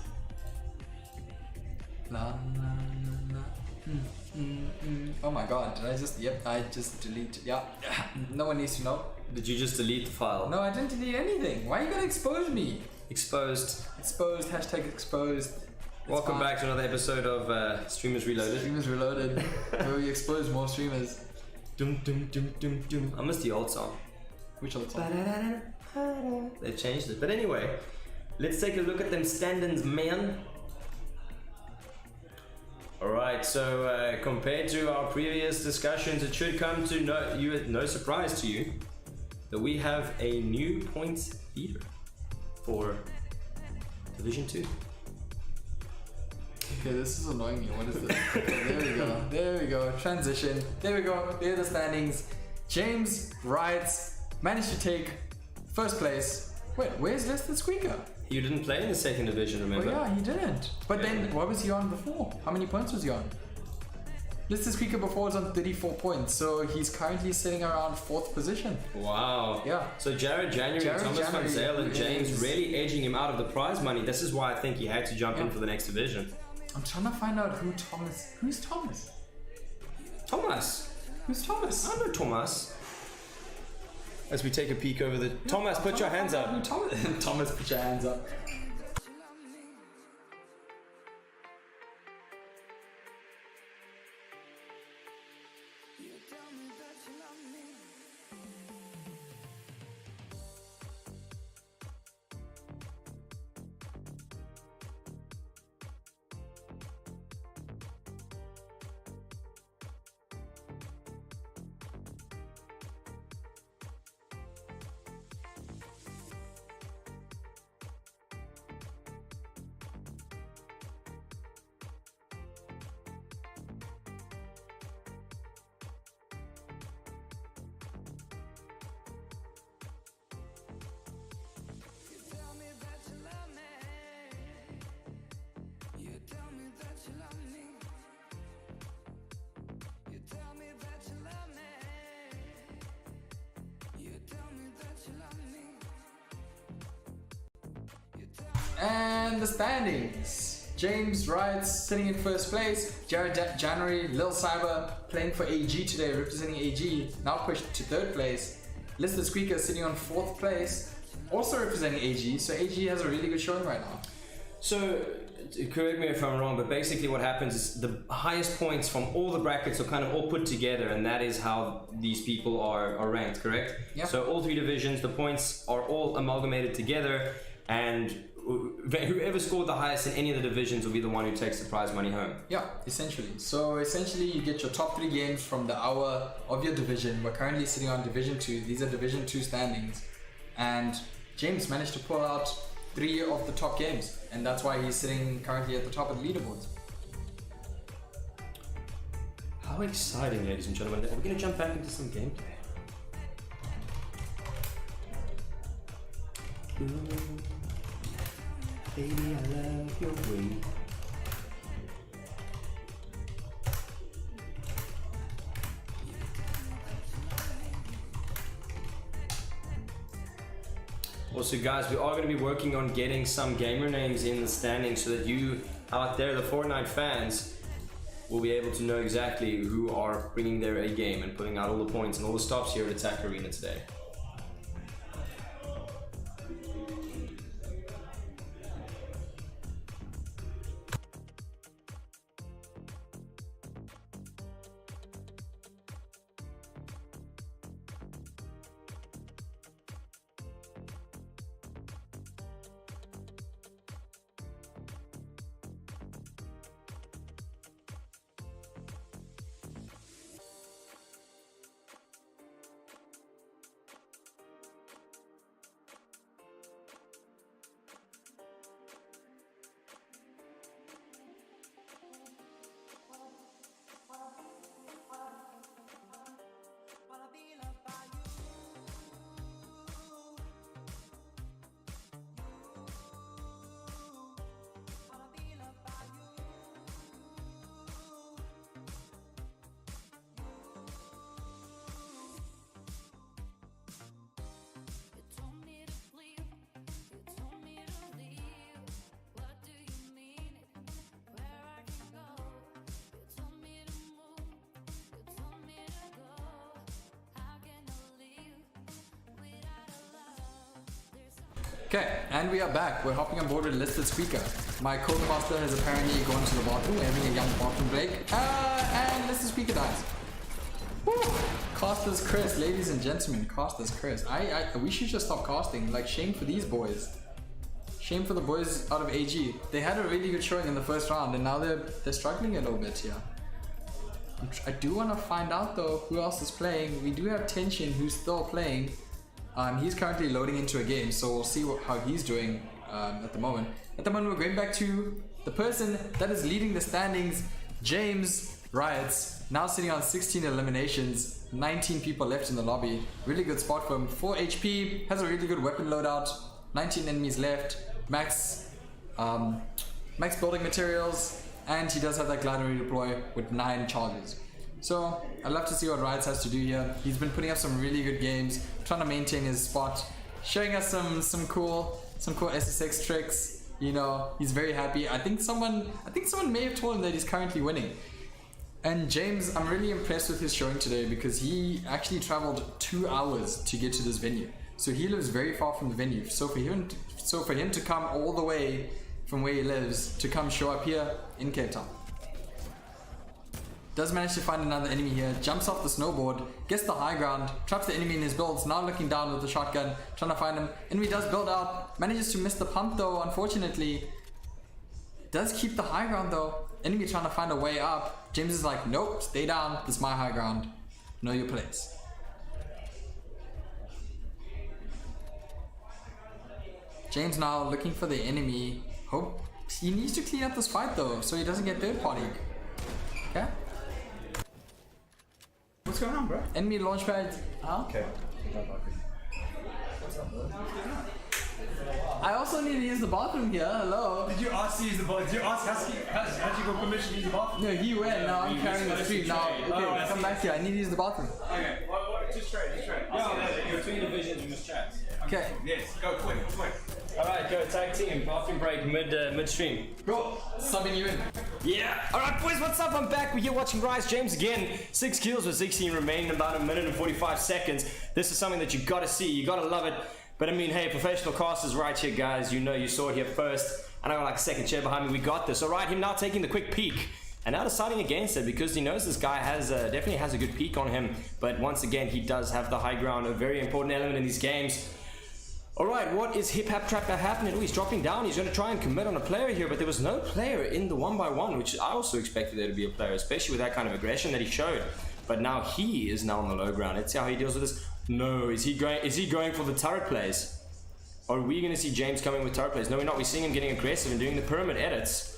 [SPEAKER 1] La, la, la, la. Oh my god, did I just, yep, I just deleted, yeah. No one needs to know.
[SPEAKER 2] Did you just delete the file?
[SPEAKER 1] No, I didn't delete anything. Why are you gonna expose me?
[SPEAKER 2] Exposed.
[SPEAKER 1] Exposed, hashtag exposed. It's
[SPEAKER 2] Welcome
[SPEAKER 1] fine.
[SPEAKER 2] back to another episode of Streamers Reloaded.
[SPEAKER 1] Streamers Reloaded, where we expose more streamers.
[SPEAKER 2] Dum, dum, dum, dum, dum. I missed the old song.
[SPEAKER 1] Which other song?
[SPEAKER 2] They've changed it. But anyway, let's take a look at them standings, man. Alright, so compared to our previous discussions, it should come to no surprise to you that we have a new points leader for Division 2.
[SPEAKER 1] Okay, this is annoying me. What is this? Okay, there we go. There we go. Transition. There we go. There are the standings. James Wrights managed to take first place. Wait, where's Leston Squeaker?
[SPEAKER 2] You didn't play in the second division,
[SPEAKER 1] Oh
[SPEAKER 2] remember?
[SPEAKER 1] yeah, he didn't. But then, what was he on before? How many points was he on? Leston Squeaker before was on 34 points, so he's currently sitting around 4th position.
[SPEAKER 2] Wow.
[SPEAKER 1] Yeah.
[SPEAKER 2] So Jared January,
[SPEAKER 1] Jared
[SPEAKER 2] Thomas Van
[SPEAKER 1] January
[SPEAKER 2] Zale, and James
[SPEAKER 1] is-
[SPEAKER 2] really edging him out of the prize money. This is why I think he had to jump in
[SPEAKER 1] Yeah.
[SPEAKER 2] for the next division.
[SPEAKER 1] I'm trying to find out who Thomas. Who's Thomas?
[SPEAKER 2] Thomas.
[SPEAKER 1] Who's Thomas?
[SPEAKER 2] I know Thomas. As we take a peek over the... Thomas, put your hands up.
[SPEAKER 1] Who Thomas? Thomas, put your hands up. And the standings. James Wrights sitting in first place. Jared January, Lil Cyber playing for AG today, representing AG, now pushed to 3rd place. Lister Squeaker sitting on 4th place, also representing AG. So AG has a really good showing right now.
[SPEAKER 2] So, correct me if I'm wrong, but basically what happens is the highest points from all the brackets are kind of all put together, and that is how these people are ranked, correct?
[SPEAKER 1] Yeah.
[SPEAKER 2] So all 3 divisions, the points are all amalgamated together, and whoever scored the highest in any of the divisions will be the one who takes the prize money home.
[SPEAKER 1] Yeah, essentially. So essentially you get your top 3 games from the hour of your division. We're currently sitting on Division 2. These are Division 2 standings. And James managed to pull out 3 of the top games. And that's why he's sitting currently at the top of the leaderboards.
[SPEAKER 2] How exciting, ladies and gentlemen. We're going to jump back into some gameplay. Baby, I love your way. Also, guys, we are going to be working on getting some gamer names in the standings so that you out there, the Fortnite fans, will be able to know exactly who are bringing their A game and putting out all the points and all the stops here at Attack Arena today.
[SPEAKER 1] Okay, and we are back. We're hopping on board with Listed Speaker. My co-caster has apparently gone to the bathroom. We're having a young bathroom break. And Listed Speaker dies. Woo! Casters Chris, ladies and gentlemen, Casters Chris. We should just stop casting. Like, shame for these boys. Shame for the boys out of AG. They had a really good showing in the first round, and now they're struggling a little bit here. I do want to find out though who else is playing. We do have Tension, who's still playing. He's currently loading into a game, so we'll see how he's doing at the moment. At the moment, we're going back to the person that is leading the standings, James Riots, now sitting on 16 eliminations, 19 people left in the lobby. Really good spot for him. 4 HP, has a really good weapon loadout, 19 enemies left, max building materials, and he does have that glider redeploy with 9 charges. So I'd love to see what Riots has to do here. He's been putting up some really good games, trying to maintain his spot, showing us some cool SSX tricks. You know, he's very happy. I think someone may have told him that he's currently winning. And James, I'm really impressed with his showing today because he actually traveled 2 hours to get to this venue. So he lives very far from the venue. So for him to come all the way from where he lives to come show up here in Cape Town. Does manage to find another enemy here, jumps off the snowboard, gets the high ground, traps the enemy in his builds, now looking down with the shotgun, trying to find him. Enemy does build out, manages to miss the pump though, unfortunately. Does keep the high ground though. Enemy trying to find a way up. James is like, nope, stay down, this is my high ground. Know your place. James now looking for the enemy. Hope he needs to clean up this fight though, so he doesn't get third party. Okay?
[SPEAKER 4] What's going on, bro?
[SPEAKER 1] Enemy launchpad. Huh?
[SPEAKER 4] Okay.
[SPEAKER 1] I also need to use the bathroom here. Hello.
[SPEAKER 4] Did you ask to use the bathroom? Did you ask Husky? How'd you go permission to use the bathroom?
[SPEAKER 1] No, he went. Now I'm carrying the stream. Now, okay, come back here. I need to use the bathroom.
[SPEAKER 4] Okay. Just trade.
[SPEAKER 2] Yeah, between divisions, we must chat.
[SPEAKER 1] Okay.
[SPEAKER 4] Yes. Go quick.
[SPEAKER 2] Alright, go tag team, bathroom break midstream.
[SPEAKER 1] Bro, subbing you in.
[SPEAKER 2] Yeah! Alright boys, what's up? I'm back. We're here watching Rise James again. 6 kills with 16 remaining, about 1 minute and 45 seconds. This is something that you gotta see, you gotta love it. But I mean, hey, professional casters right here, guys. You know, you saw it here first. And I got like a second chair behind me. We got this. Alright, him now taking the quick peek. And now deciding against it because he knows this guy has definitely has a good peek on him. But once again, he does have the high ground, a very important element in these games. Alright, what is Hip Hap Trap happening? Oh, he's dropping down. He's going to try and commit on a player here, but there was no player in the 1x1, which I also expected there to be a player, especially with that kind of aggression that he showed. But now he is now on the low ground. Let's see how he deals with this. No, is he going for the turret plays? Are we going to see James coming with turret plays? No, we're not. We're seeing him getting aggressive and doing the pyramid edits.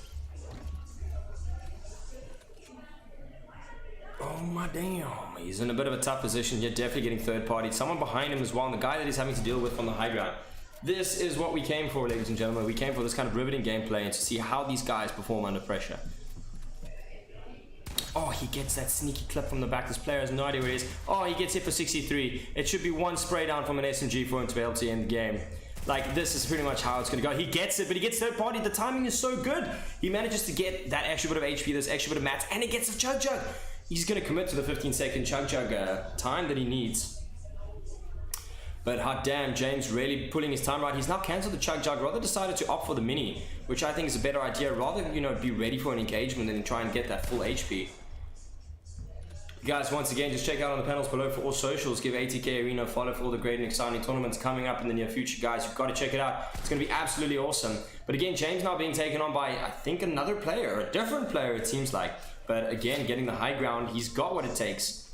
[SPEAKER 2] Oh my damn. He's in a bit of a tough position here, definitely getting third party. Someone behind him as well, and the guy that he's having to deal with on the high ground. This is what we came for, ladies and gentlemen. We came for this kind of riveting gameplay and to see how these guys perform under pressure. Oh, he gets that sneaky clip from the back. This player has no idea where he is. Oh, he gets hit for 63. It should be one spray down from an SMG for him to be able to end the game. Like, this is pretty much how it's going to go. He gets it, but he gets third party. The timing is so good. He manages to get that extra bit of HP, this extra bit of mats, and he gets a Chug Jug. He's going to commit to the 15-second Chug Jug time that he needs. But hot damn, James really pulling his time right. He's now cancelled the Chug Jug, rather decided to opt for the mini, which I think is a better idea. Rather, you know, be ready for an engagement than try and get that full HP. Guys, once again, just check out on the panels below for all socials. Give ATK Arena a follow for all the great and exciting tournaments coming up in the near future, guys. You've got to check it out. It's going to be absolutely awesome. But again, James now being taken on by, I think, another player, a different player, it seems like. But again, getting the high ground, he's got what it takes.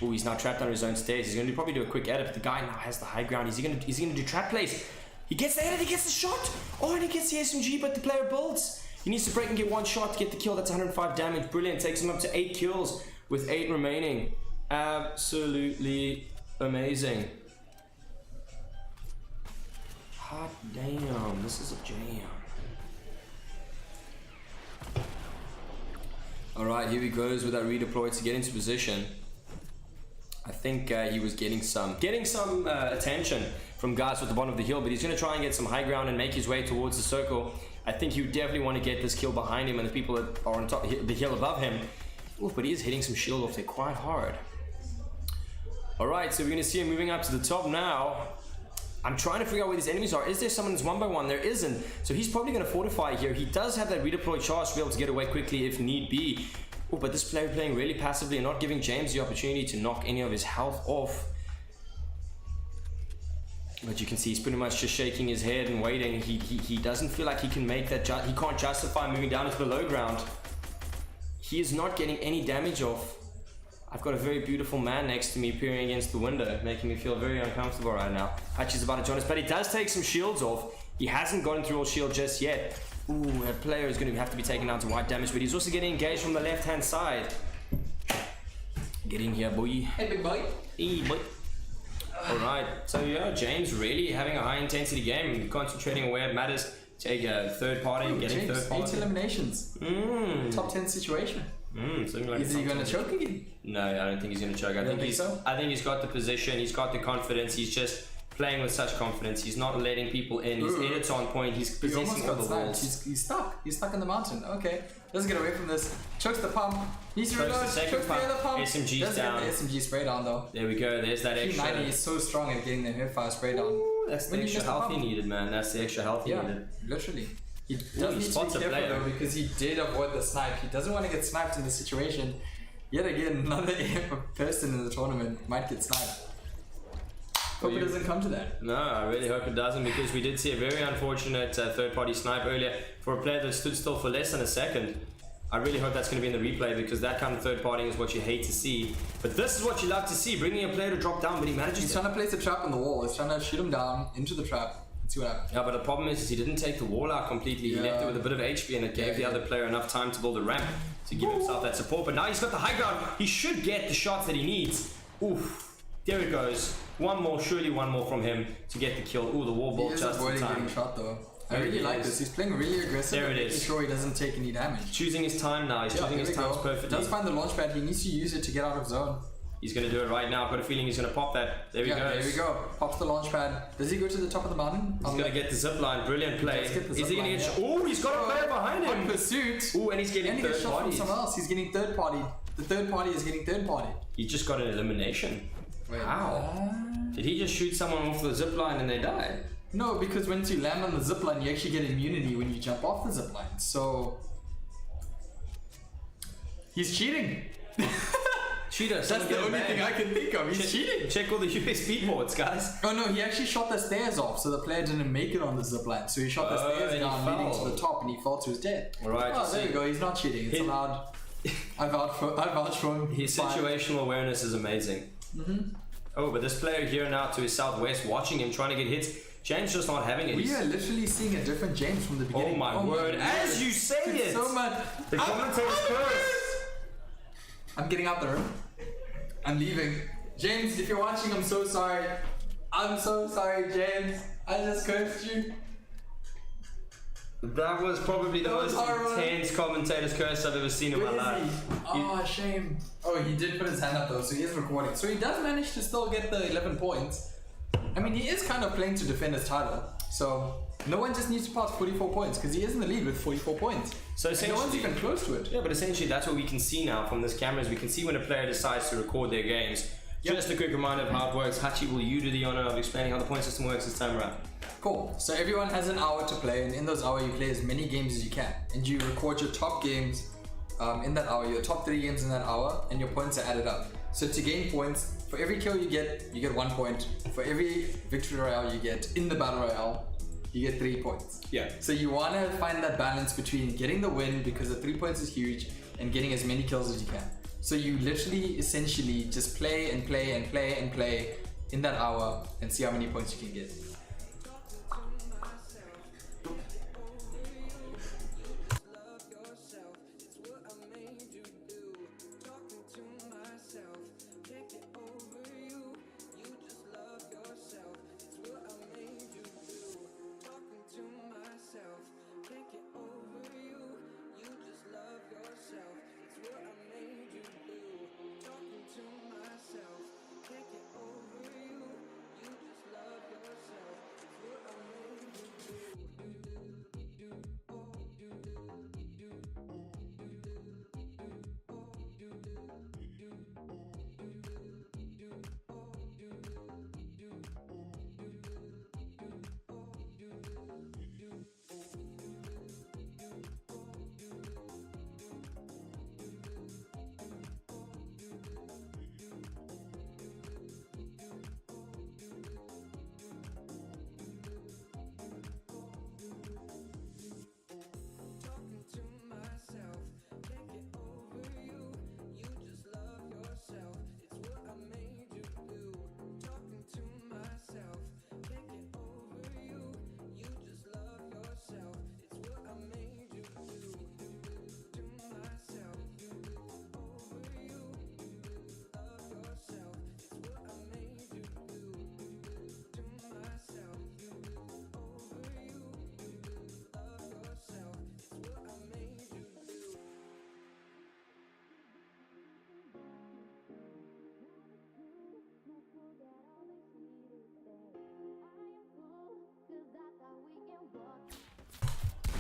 [SPEAKER 2] Oh, he's now trapped under his own stairs. He's going to probably do a quick edit, but the guy now has the high ground. Is he going to do trap plays? He gets the edit, he gets the shot. Oh, and he gets the SMG, but the player builds. He needs to break and get one shot to get the kill. That's 105 damage. Brilliant. Takes him up to 8 kills. With 8 remaining. Absolutely amazing. Hot damn, this is a jam. Alright, here he goes with that redeploy to get into position. I think he was getting some attention from guys at the bottom of the hill, but he's going to try and get some high ground and make his way towards the circle. I think you definitely want to get this kill behind him and the people that are on top the hill above him. Ooh, but he is hitting some shield off there quite hard. Alright, so we're going to see him moving up to the top now. I'm trying to figure out where these enemies are. Is there someone that's 1 by 1? There isn't. So he's probably going to fortify here. He does have that redeploy charge to be able to get away quickly if need be. Oh, but this player playing really passively and not giving James the opportunity to knock any of his health off. But you can see he's pretty much just shaking his head and waiting. He doesn't feel like he can make that. He can't justify moving down into the low ground. He is not getting any damage off. I've got a very beautiful man next to me peering against the window, making me feel very uncomfortable right now. Hutch is about to join us, but he does take some shields off. He hasn't gotten through all shield just yet. Ooh, that player is going to have to be taken down to white damage, but he's also getting engaged from the left-hand side. Get in here, boy.
[SPEAKER 1] Hey, big boy.
[SPEAKER 2] Hey, boy. Alright, so yeah, James really having a high-intensity game, concentrating on where it matters. Take a third party, getting
[SPEAKER 1] James,
[SPEAKER 2] third party.
[SPEAKER 1] 8 eliminations. Top 10 situation.
[SPEAKER 2] Something like
[SPEAKER 1] Is he going to choke again?
[SPEAKER 2] No, I don't think he's going to choke. I think he's got the position, he's got the confidence, he's just playing with such confidence. He's not letting people in, his edits on point, he's possessing all the walls.
[SPEAKER 1] He's stuck in the mountain. Okay, let's get away from this. Chokes the pump, needs to reload, chokes the other pump.
[SPEAKER 2] SMG's down.
[SPEAKER 1] Get the SMG spray down though.
[SPEAKER 2] There we go, there's that extra.
[SPEAKER 1] P90 is so strong at getting the hipfire spray down.
[SPEAKER 2] Ooh, that's the extra health he needed, man. That's the extra health he needed.
[SPEAKER 1] Literally. He does need to be careful though, because he did avoid the snipe. He doesn't want to get sniped in this situation. Yet again, another person in the tournament might get sniped. Hope it doesn't come to that.
[SPEAKER 2] No, I really hope it doesn't, because we did see a very unfortunate third-party snipe earlier for a player that stood still for less than a second. I really hope that's going to be in the replay, because that kind of third-partying is what you hate to see. But this is what you love to see, bringing a player to drop down, but he manages
[SPEAKER 1] He's trying to place a trap on the wall. He's trying to shoot him down into the trap. See what happens.
[SPEAKER 2] Yeah, but the problem is he didn't take the wall out completely. He left it with a bit of HP, and it gave the other player enough time to build a ramp to give himself that support. But now he's got the high ground. He should get the shots that he needs. Oof. There it goes. One more, surely one more from him to get the kill. Ooh, the wall ball just in
[SPEAKER 1] avoiding
[SPEAKER 2] time.
[SPEAKER 1] getting shot though. I really like this. He's playing really aggressive.
[SPEAKER 2] There it
[SPEAKER 1] making
[SPEAKER 2] is.
[SPEAKER 1] sure he doesn't take any damage.
[SPEAKER 2] Choosing his time now. He's choosing his times perfectly.
[SPEAKER 1] Does find the launch pad. He needs to use it to get out of zone.
[SPEAKER 2] He's going to do it right now. I've got a feeling he's going to pop that. There he goes.
[SPEAKER 1] There we go. Pops the launch pad. Does he go to the top of the mountain?
[SPEAKER 2] He's going to get the zip line. Brilliant play. Is he going to get... Oh, he's got a player behind him.
[SPEAKER 1] On pursuit.
[SPEAKER 2] Oh, and he's getting third
[SPEAKER 1] shot from someone else. He's getting third party. The third party is getting third party.
[SPEAKER 2] He just got an elimination.
[SPEAKER 1] Wait,
[SPEAKER 2] wow. Did he just shoot someone off the zip line and they died?
[SPEAKER 1] No, because once you land on the zip line, you actually get immunity when you jump off the zip line. So... He's cheating.
[SPEAKER 2] Cheater.
[SPEAKER 1] That's the only thing I can think of. He's cheating.
[SPEAKER 2] Check all the USB ports, guys.
[SPEAKER 1] Oh no, he actually shot the stairs off, so the player didn't make it on the zipline. So he shot the stairs down, leading to the top, and he fell to his death.
[SPEAKER 2] Alright.
[SPEAKER 1] Oh, there we go. He's not cheating. It's allowed. I vouch for him.
[SPEAKER 2] His situational awareness is amazing. Oh, but this player here now to his southwest, watching him, trying to get hits. James just not having it.
[SPEAKER 1] We are literally seeing a different James from the beginning.
[SPEAKER 2] Oh my word! As you say it,
[SPEAKER 1] so much.
[SPEAKER 2] The commentator's curse.
[SPEAKER 1] I'm getting out the room. I'm leaving. James, if you're watching, I'm so sorry. I'm so sorry, James. I just cursed you.
[SPEAKER 2] That was probably the most intense commentator's curse I've ever seen in my life.
[SPEAKER 1] Oh, shame. Oh, he did put his hand up though, so he is recording. So he does manage to still get the 11 points. I mean, he is kind of playing to defend his title. So no one just needs to pass 44 points because he is in the lead with 44 points.
[SPEAKER 2] So
[SPEAKER 1] And no one's even close to it.
[SPEAKER 2] Yeah, but essentially that's what we can see now from this camera. Is we can see when a player decides to record their games.
[SPEAKER 1] Yep.
[SPEAKER 2] Just a quick reminder of how it works. Hachi, will you do the honor of explaining how the point system works this time around?
[SPEAKER 1] Cool. So everyone has an hour to play, and in those hours you play as many games as you can, and you record your top games in that hour, your top 3 games in that hour, and your points are added up. So to gain points, for every kill you get 1 point. For every victory royale you get in the battle royale, you get 3 points.
[SPEAKER 2] Yeah.
[SPEAKER 1] So you want to find that balance between getting the win, because the 3 points is huge, and getting as many kills as you can. So you literally, essentially, just play and play and play and play in that hour and see how many points you can get.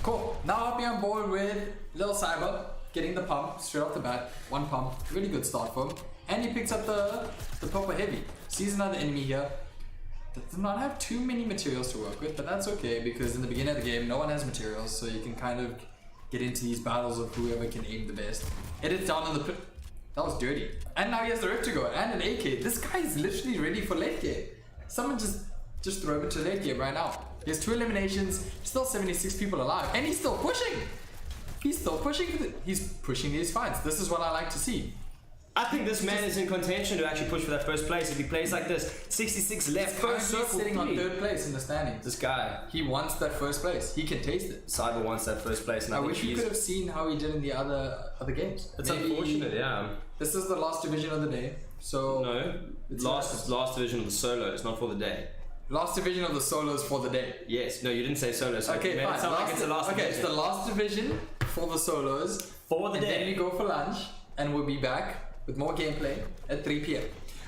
[SPEAKER 1] Cool. Now I'll be on board with Lil Cyber, getting the pump straight off the bat. 1 pump, really good start for him. And he picks up the purple heavy. Sees another enemy here. Does not have too many materials to work with, but that's okay because in the beginning of the game, no one has materials, so you can kind of get into these battles of whoever can aim the best. Edit down on the pit. That was dirty. And now he has the Rift to go and an AK. This guy is literally ready for late game. Someone just throw it to late game right now. He has 2 eliminations, still 76 people alive, and he's still pushing. He's still pushing. He's pushing these fights. This is what I like to see.
[SPEAKER 2] I think this man is in contention to actually push for that first place. If he plays like this, 66 left, first circle,
[SPEAKER 1] sitting on 3rd place in the standings.
[SPEAKER 2] This guy,
[SPEAKER 1] he wants that first place. He can taste it.
[SPEAKER 2] Cyber wants that first place, and I
[SPEAKER 1] wish you could have seen how he did in the other games.
[SPEAKER 2] It's unfortunate, yeah.
[SPEAKER 1] This is the last division of the day, so
[SPEAKER 2] no, last division of the solo. It's not for the day.
[SPEAKER 1] Last division of the solos for the day.
[SPEAKER 2] Yes, no, you didn't say solo. So
[SPEAKER 1] okay, fine.
[SPEAKER 2] It's the last division.
[SPEAKER 1] It's the last division for the solos
[SPEAKER 2] for the day.
[SPEAKER 1] Then we go for lunch, and we'll be back with more gameplay at 3 p.m.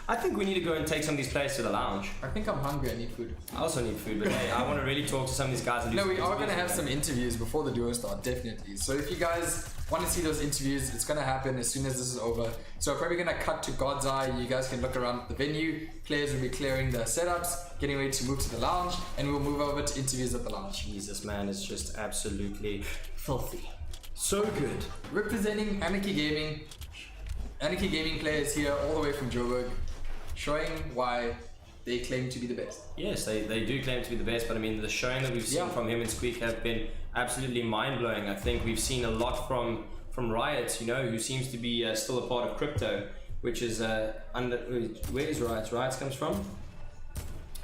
[SPEAKER 2] I think we need to go and take some of these players to the lounge.
[SPEAKER 1] I think I'm hungry. I need food.
[SPEAKER 2] I also need food, but hey, I want to really talk to some of these guys. And
[SPEAKER 1] we are going to have some interviews before the duo start, definitely. So if you guys want to see those interviews, it's going to happen as soon as this is over. So we're probably going to cut to God's Eye. You guys can look around the venue. Players will be clearing their setups, getting ready to move to the lounge, and we'll move over to interviews at the lounge.
[SPEAKER 2] Jesus, man, it's just absolutely filthy. So good.
[SPEAKER 1] Representing Anarchy Gaming. Anarchy Gaming players here all the way from Joburg, showing why they claim to be the best.
[SPEAKER 2] Yes, they do claim to be the best, but I mean, the showing that we've seen from him and Squeak have been absolutely mind-blowing. I think we've seen a lot from Riot, who seems to be still a part of crypto, which is where is Riot? Riot comes from?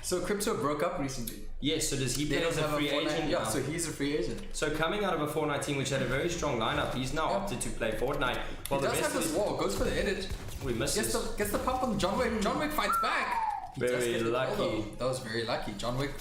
[SPEAKER 1] So crypto broke up recently.
[SPEAKER 2] Yes, so does he play as a free agent?
[SPEAKER 1] Yeah, so he's a free agent.
[SPEAKER 2] So coming out of a Fortnite team which had a very strong lineup, he's now opted to play Fortnite.
[SPEAKER 1] Well, he does have this wall, goes for the edit.
[SPEAKER 2] We missed
[SPEAKER 1] Gets the pump on John Wick. John Wick fights back.
[SPEAKER 2] Very lucky.
[SPEAKER 1] That was very lucky. John Wick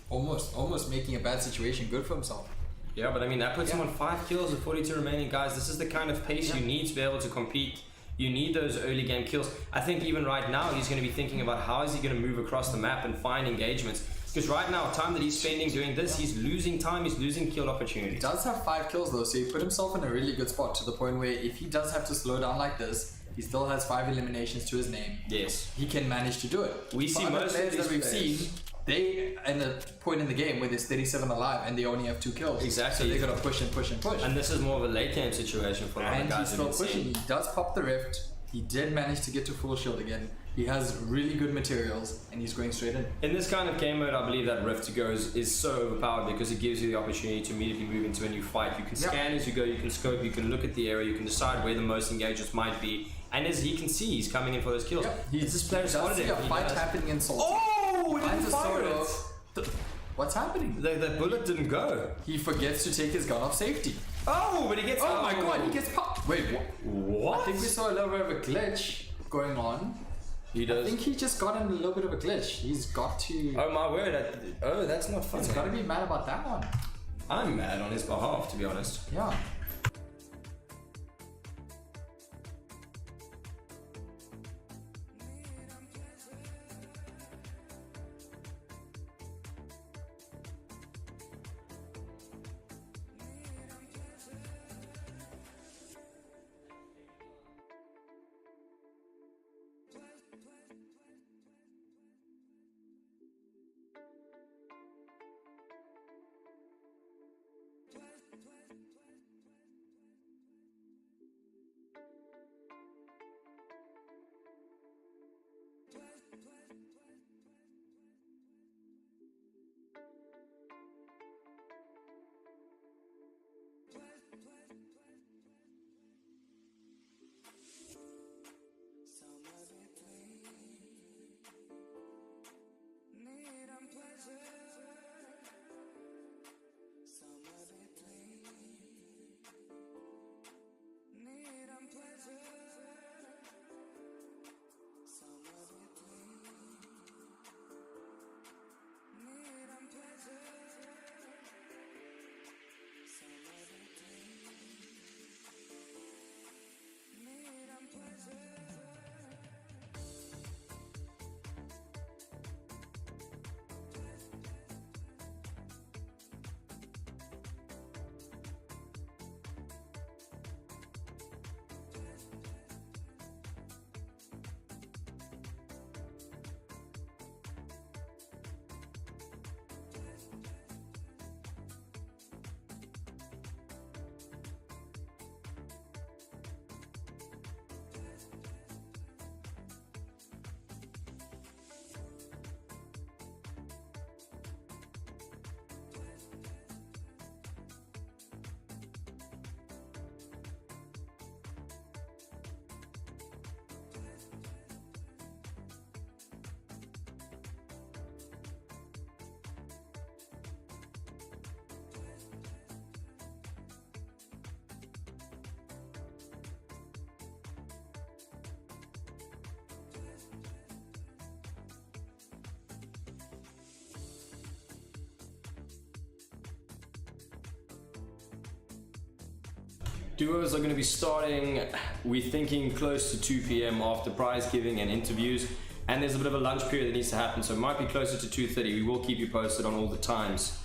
[SPEAKER 1] almost making a bad situation good for himself.
[SPEAKER 2] Yeah, but I mean, that puts him on 5 kills with 42 remaining. Guys, this is the kind of pace you need to be able to compete You need those early game kills. I think even right now he's going to be thinking about how is he going to move across the map and find engagements. Because right now, time that he's spending doing this, he's losing time, he's losing kill
[SPEAKER 1] He
[SPEAKER 2] opportunities.
[SPEAKER 1] does have 5 kills though, so he put himself in a really good spot to the point where if he does have to slow down like this, he still has 5 eliminations to his name.
[SPEAKER 2] Yes.
[SPEAKER 1] He can manage to do it.
[SPEAKER 2] We see
[SPEAKER 1] For other
[SPEAKER 2] most of
[SPEAKER 1] players
[SPEAKER 2] these
[SPEAKER 1] that we've
[SPEAKER 2] players-
[SPEAKER 1] seen, they in a point in the game where there's 37 alive and they only have 2 kills.
[SPEAKER 2] Exactly.
[SPEAKER 1] So they're gonna push and push and push.
[SPEAKER 2] And this is more of a late game situation for a lot of
[SPEAKER 1] And
[SPEAKER 2] guys.
[SPEAKER 1] he's still
[SPEAKER 2] who've been
[SPEAKER 1] pushing.
[SPEAKER 2] seeing.
[SPEAKER 1] He does pop the rift. He did manage to get to full shield again. He has really good materials and he's going straight in.
[SPEAKER 2] In this kind of game mode, I believe that Rift to go is so overpowered because it gives you the opportunity to immediately move into a new fight. You can scan as you go, you can scope, you can look at the area, you can decide where the most engagements might be. And as he can see, he's coming in for those kills.
[SPEAKER 1] Yep.
[SPEAKER 2] This player
[SPEAKER 1] does
[SPEAKER 2] spotted
[SPEAKER 1] see
[SPEAKER 2] it.
[SPEAKER 1] a
[SPEAKER 2] He
[SPEAKER 1] fight
[SPEAKER 2] does.
[SPEAKER 1] happening in Salt.
[SPEAKER 2] Oh, he
[SPEAKER 1] Finds
[SPEAKER 2] didn't
[SPEAKER 1] a
[SPEAKER 2] fire
[SPEAKER 1] solo.
[SPEAKER 2] it.
[SPEAKER 1] What's happening?
[SPEAKER 2] The bullet didn't go.
[SPEAKER 1] He forgets to take his gun off safety.
[SPEAKER 2] Oh, but he gets.
[SPEAKER 1] Oh my god, he gets popped. Wait, what?
[SPEAKER 2] What?
[SPEAKER 1] I think we saw a little bit of a glitch going on.
[SPEAKER 2] He
[SPEAKER 1] I
[SPEAKER 2] does.
[SPEAKER 1] think he just got in a little bit of a glitch. He's got to.
[SPEAKER 2] Oh my word! That's not fun.
[SPEAKER 1] He's got to be mad about that one.
[SPEAKER 2] I'm mad on his behalf, to be honest.
[SPEAKER 1] Yeah.
[SPEAKER 2] Duos are going to be starting, we're thinking close to 2 p.m. after prize giving and interviews, and there's a bit of a lunch period that needs to happen, so it might be closer to 2:30. We will keep you posted on all the times.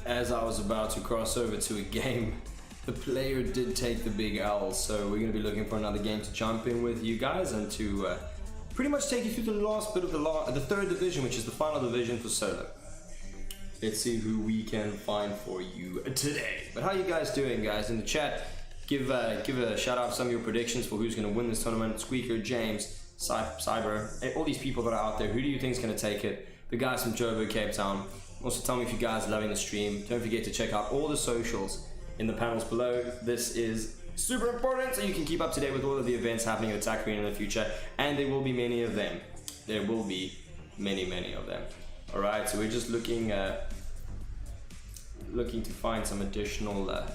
[SPEAKER 2] as I was about to cross over to a game, the player did take the big L, so we're going to be looking for another game to jump in with you guys and to pretty much take you through the last bit of the third division, which is the final division for solo. Let's see who we can find for you today. But how you guys doing, guys? In the chat, give a shout out to some of your predictions for who's going to win this tournament. Squeaker, James, Cyber, all these people that are out there. Who do you think is going to take it? The guys from Joburg, Cape Town. Also tell me if you guys are loving the stream. Don't forget to check out all the socials in the panels below. This is super important so you can keep up to date with all of the events happening at Attack Arena in the future, and there will be many of them. There will be many of them. Alright, so we're just looking to find some additional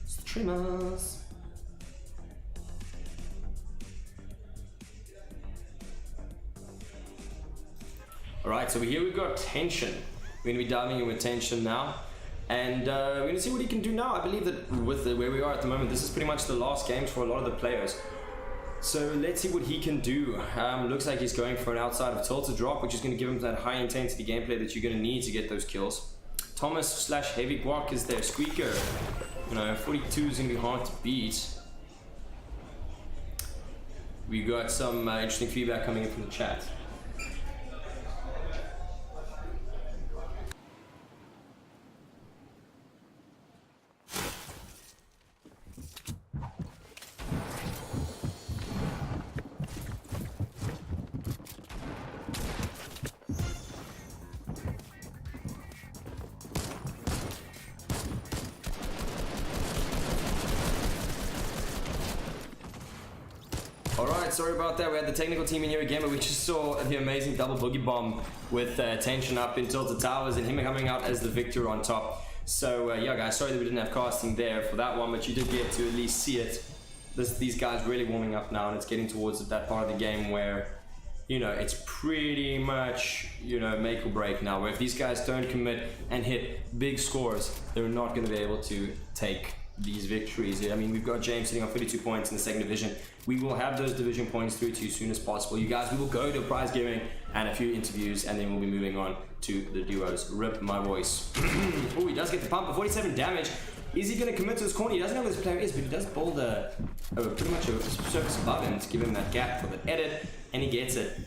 [SPEAKER 2] streamers. Alright, so here we've got Tension. We're going to be diving in with Tension now. And we're going to see what he can do now. I believe that with where we are at the moment, this is pretty much the last games for a lot of the players. So let's see what he can do. Looks like he's going for an outside of tilted drop, which is going to give him that high intensity gameplay that you're going to need to get those kills. Thomas / Heavy Guac is there. Squeaker, 42 is going to be hard to beat. We got some interesting feedback coming in from the chat. Alright, sorry about that. We had the technical team in here again, but we just saw the amazing double boogie bomb with Tension up in tilted towers and him coming out as the victor on top. So yeah guys, sorry that we didn't have casting there for that one, but you did get to at least see it. These guys really warming up now, and it's getting towards that part of the game where, it's pretty much, make or break now, where if these guys don't commit and hit big scores, they're not going to be able to take these victories. I mean, we've got James sitting on 32 points in the second division. We will have those division points through to you as soon as possible. You guys, we will go to prize giving and a few interviews, and then we'll be moving on to the duos. Rip my voice. Oh, he does get the pump for 47 damage. Is he going to commit to this corner? He doesn't know where this player is, but he does build pretty much a surface above him to give him that gap for the edit, and he gets it.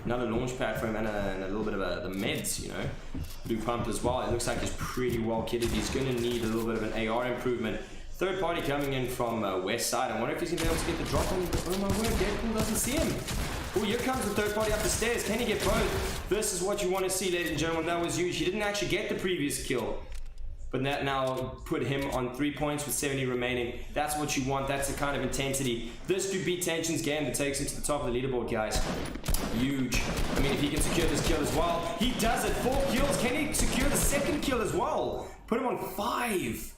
[SPEAKER 2] Another launch pad for him and a little bit of the meds, Blue pump as well. It looks like he's pretty well kitted. He's going to need a little bit of an AR improvement. Third party coming in from west side. I wonder if he's going to be able to get the drop on him. Oh my word, Deadpool doesn't see him. Oh, here comes the third party up the stairs. Can he get both? This is what you want to see, ladies and gentlemen. That was huge. He didn't actually get the previous kill, but that now put him on 3 points with 70 remaining. That's what you want. That's the kind of intensity. This could be Tension's game that takes him to the top of the leaderboard, guys. Huge. I mean, if he can secure this kill as well, he does it. 4 kills. Can he secure the second kill as well? Put him on 5.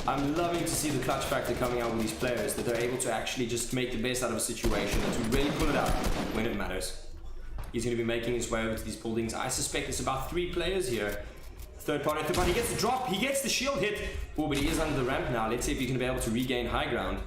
[SPEAKER 2] I'm loving to see the clutch factor coming out with these players, that they're able to actually just make the best out of a situation and to really pull it out when it matters. He's going to be making his way over to these buildings. I suspect there's about 3 players here. Third party, he gets the drop, he gets the shield hit. Oh, but he is under the ramp now. Let's see if he's going to be able to regain high ground.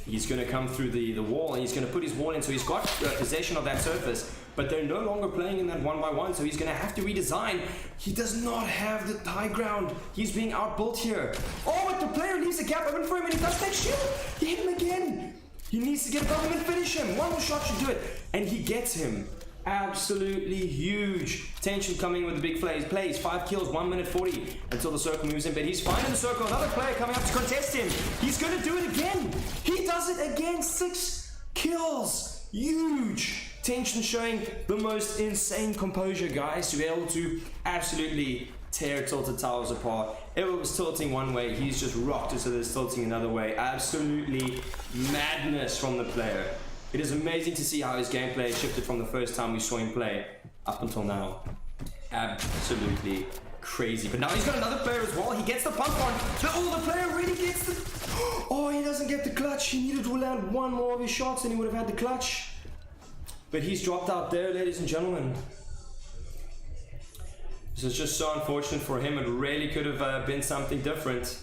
[SPEAKER 2] He's going to come through the wall, and he's going to put his wall in, so he's got possession of that surface. But they're no longer playing in that 1-by-1, so he's going to have to redesign. He does not have the high ground. He's being outbuilt here. Oh, but the player leaves a gap open for him, and he does that shield. He hit him again. He needs to get above him and finish him. One more shot should do it. And he gets him. Absolutely huge. Tension coming with the big plays. 5 kills, 1 minute 40 until the circle moves in, but he's fine in the circle. Another player coming up to contest him. He's going to do it again. He does it again. 6 kills. Huge. Tension showing the most insane composure, guys, to be able to absolutely tear tilted towers apart. If it was tilting one way, he's just rocked it so there's tilting another way. Absolutely madness from the player. It is amazing to see how his gameplay shifted from the first time we saw him play up until now. Absolutely crazy. But now he's got another player as well. He gets the pump on. Oh, the player really gets the... Oh, he doesn't get the clutch. He needed to land one more of his shots and he would have had the clutch. But he's dropped out there, ladies and gentlemen. This is just so unfortunate for him. It really could have been something different.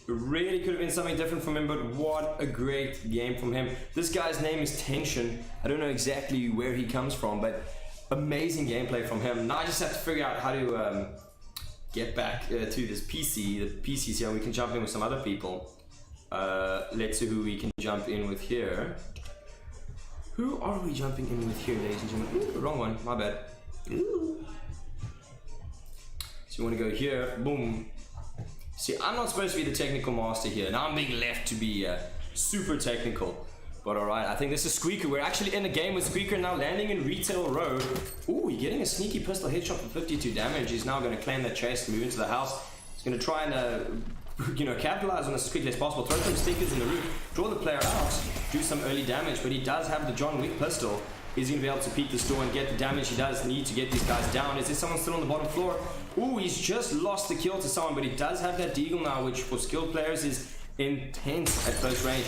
[SPEAKER 2] It really could have been something different from him, but what a great game from him. This guy's name is Tension. I don't know exactly where he comes from, but Amazing gameplay from him. Now I just have to figure out how to get back to this PC. The PC's here. We can jump in with some other people. Let's see who we can jump in with here. Who are we jumping in with here, ladies and gentlemen? Ooh, wrong one. My bad. Ooh. So you want to go here. Boom. See, I'm not supposed to be the technical master here. Now I'm being left to be super technical. But alright, I think this is Squeaker. We're actually in a game with Squeaker now, landing in Retail Row. Ooh, he's getting a sneaky pistol headshot for 52 damage. He's now going to claim that chest, move into the house. He's going to try and, capitalize on this as quickly as possible. Throw some stickers in the roof, draw the player out, do some early damage. But he does have the John Wick pistol. He's going to be able to peek this door and get the damage he does need to get these guys down. Is there someone still on the bottom floor? Ooh, he's just lost the kill to someone, but he does have that deagle now, which for skilled players is intense at close range.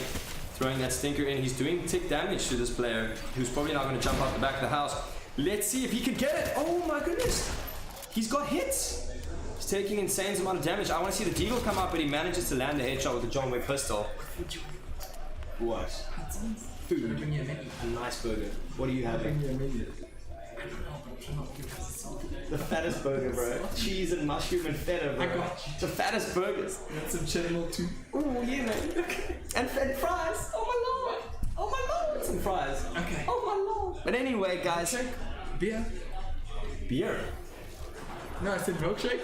[SPEAKER 2] Throwing that stinker in, he's doing tick damage to this player, who's probably not going to jump out the back of the house. Let's see if he can get it. Oh my goodness. He's got hits. He's taking insane amount of damage. I want to see the deagle come up, but he manages to land the headshot with the John Wick pistol. What? Food. A nice burger. What are you having? The fattest burger, bro. Cheese and mushroom and feta, bro.
[SPEAKER 4] I got you.
[SPEAKER 2] The fattest burgers.
[SPEAKER 4] Got some channel too.
[SPEAKER 2] Oh yeah, man. Okay. And fries. Oh my lord. Oh my lord. Some fries.
[SPEAKER 4] Okay.
[SPEAKER 2] Oh my lord. But anyway, guys.
[SPEAKER 4] Milkshake? Beer?
[SPEAKER 2] Beer.
[SPEAKER 4] No, I said milkshake.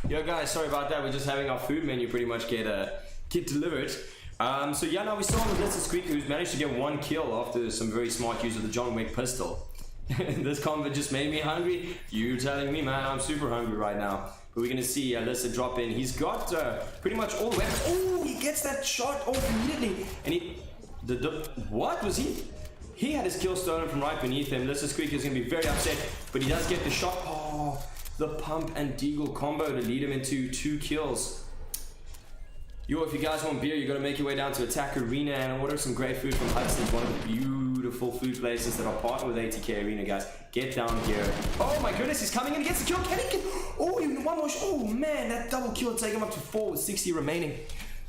[SPEAKER 2] Yo guys, sorry about that. We're just having our food menu pretty much get delivered. So yeah, now we saw on the list of Squeaker, who's managed to get 1 kill after some very smart use of the John Wick pistol. This combat just made me hungry. You telling me, man, I'm super hungry right now. But we're gonna see Alyssa drop in. He's got pretty much all the weapons. Oh, he gets that shot off immediately. And he, what was he? He had his kill stolen from right beneath him. Alyssa Squeaker is gonna be very upset, but he does get the shot. Oh, the pump and deagle combo to lead him into 2 kills. Yo, if you guys want beer, you gotta make your way down to ATK Arena and order some great food from Hudson's, one of the beautiful food places that are partnered with ATK Arena, guys. Get down here. Oh my goodness, he's coming in, he gets the kill. Can he get? Oh, even one more. Oh man, that double kill take him up to 4 with 60 remaining.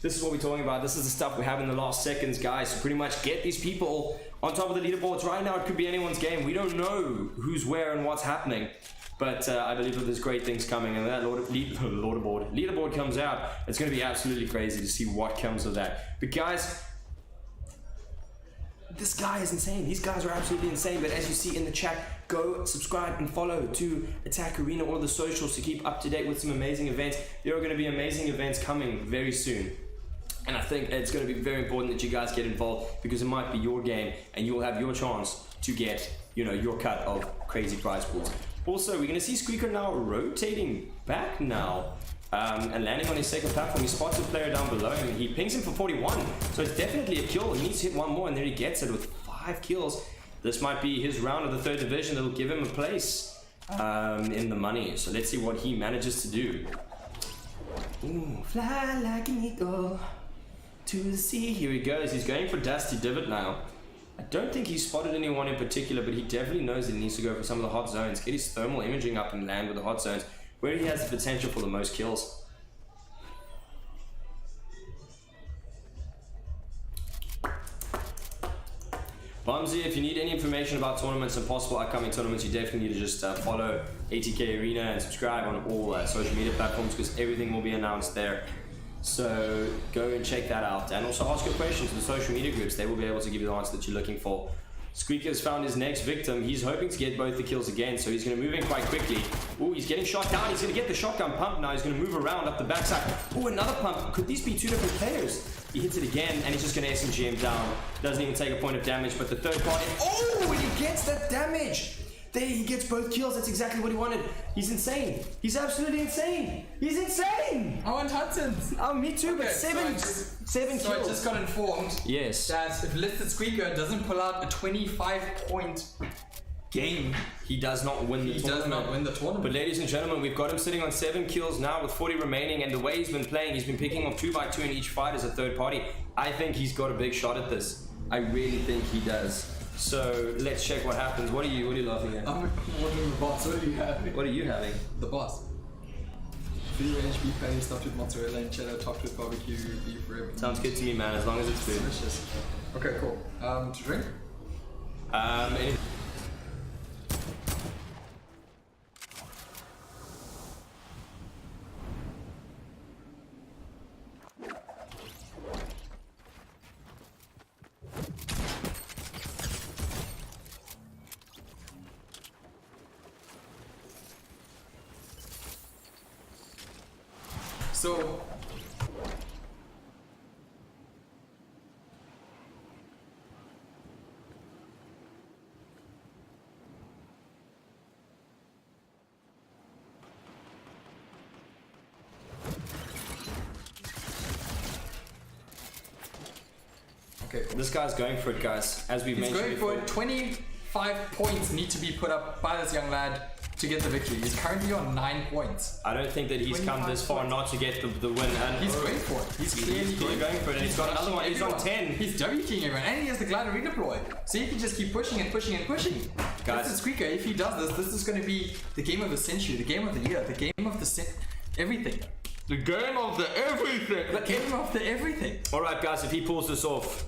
[SPEAKER 2] This is what we're talking about. This is the stuff we have in the last seconds, guys. So pretty much get these people on top of the leaderboards right now. It could be anyone's game. We don't know who's where and what's happening. But I believe that there's great things coming, and when that leaderboard comes out, it's going to be absolutely crazy to see what comes of that. But guys, this guy is insane. These guys are absolutely insane. But as you see in the chat, go subscribe and follow to ATK Arena, all the socials, to keep up to date with some amazing events. There are going to be amazing events coming very soon. And I think it's going to be very important that you guys get involved, because it might be your game and you'll have your chance to get, your cut of crazy prize pools. Also, we're going to see Squeaker now rotating back now and landing on his second platform. He spots a player down below him. He pings him for 41, so it's definitely a kill. He needs to hit 1 more, and there he gets it with 5 kills. This might be his round of the 3rd division that will give him a place in the money. So let's see what he manages to do. Ooh, fly like an eagle to the sea. Here he goes. He's going for Dusty Divot now. I don't think he spotted anyone in particular, but he definitely knows that he needs to go for some of the hot zones, get his thermal imaging up and land with the hot zones, where he has the potential for the most kills. Bumsy, if you need any information about tournaments and possible upcoming tournaments, you definitely need to just follow ATK Arena and subscribe on all social media platforms, because everything will be announced there. So go and check that out, and also ask your questions to the social media groups. They will be able to give you the answer that you're looking for. Squeaker has found his next victim. He's hoping to get both the kills again, so he's going to move in quite quickly. Ooh, he's getting shot down. He's going to get the shotgun pump now. He's going to move around up the backside. Ooh, another pump. Could these be 2 different players? He hits it again, and he's just going to SMG him down. Doesn't even take a point of damage, but the third party... Oh, and he gets that damage! There, he gets both kills. That's exactly what he wanted. He's insane. He's absolutely insane. He's insane.
[SPEAKER 1] I want Hudson's.
[SPEAKER 2] Oh, me too, but
[SPEAKER 1] Okay,
[SPEAKER 2] seven
[SPEAKER 1] So I
[SPEAKER 2] kills.
[SPEAKER 1] just got informed
[SPEAKER 2] Yes.
[SPEAKER 1] that if Listed Squeaker doesn't pull out a 25-point game,
[SPEAKER 2] He does not win the
[SPEAKER 1] he
[SPEAKER 2] tournament.
[SPEAKER 1] does not win the tournament.
[SPEAKER 2] But ladies and gentlemen, we've got him sitting on 7 kills now with 40 remaining, and the way he's been playing, he's been picking off 2 by 2 in each fight as a third party. I think he's got a big shot at this. I really think he does. So let's check what happens. What are you laughing at?
[SPEAKER 1] I'm ordering the boss. What are you having?
[SPEAKER 2] What are you having?
[SPEAKER 1] The boss. Free range beef patty stuffed with mozzarella and cheddar, topped with barbecue beef rib.
[SPEAKER 2] Sounds good to me, man. As long as it's food.
[SPEAKER 1] Delicious. Okay, cool. To drink?
[SPEAKER 2] Anything.
[SPEAKER 1] So, okay, cool.
[SPEAKER 2] This guy's going for it, guys. As we've
[SPEAKER 1] He's
[SPEAKER 2] mentioned
[SPEAKER 1] going
[SPEAKER 2] before.
[SPEAKER 1] for it. 25 points need to be put up by this young lad to get the victory. He's currently on 9 points.
[SPEAKER 2] I don't think that he's come this far not to get the win. And
[SPEAKER 1] He's going for it. He's clearly
[SPEAKER 2] going for it. And he's got another one. He's on 10.
[SPEAKER 1] He's W-keying everyone, and he has the glider redeploy. So he can just keep pushing and pushing and pushing.
[SPEAKER 2] Guys.
[SPEAKER 1] This is Squeaker. If he does this is going to be the game of the century, the game of the year, the game of the everything.
[SPEAKER 2] The game of the everything.
[SPEAKER 1] The game of the everything.
[SPEAKER 2] Alright, guys, if he pulls this off,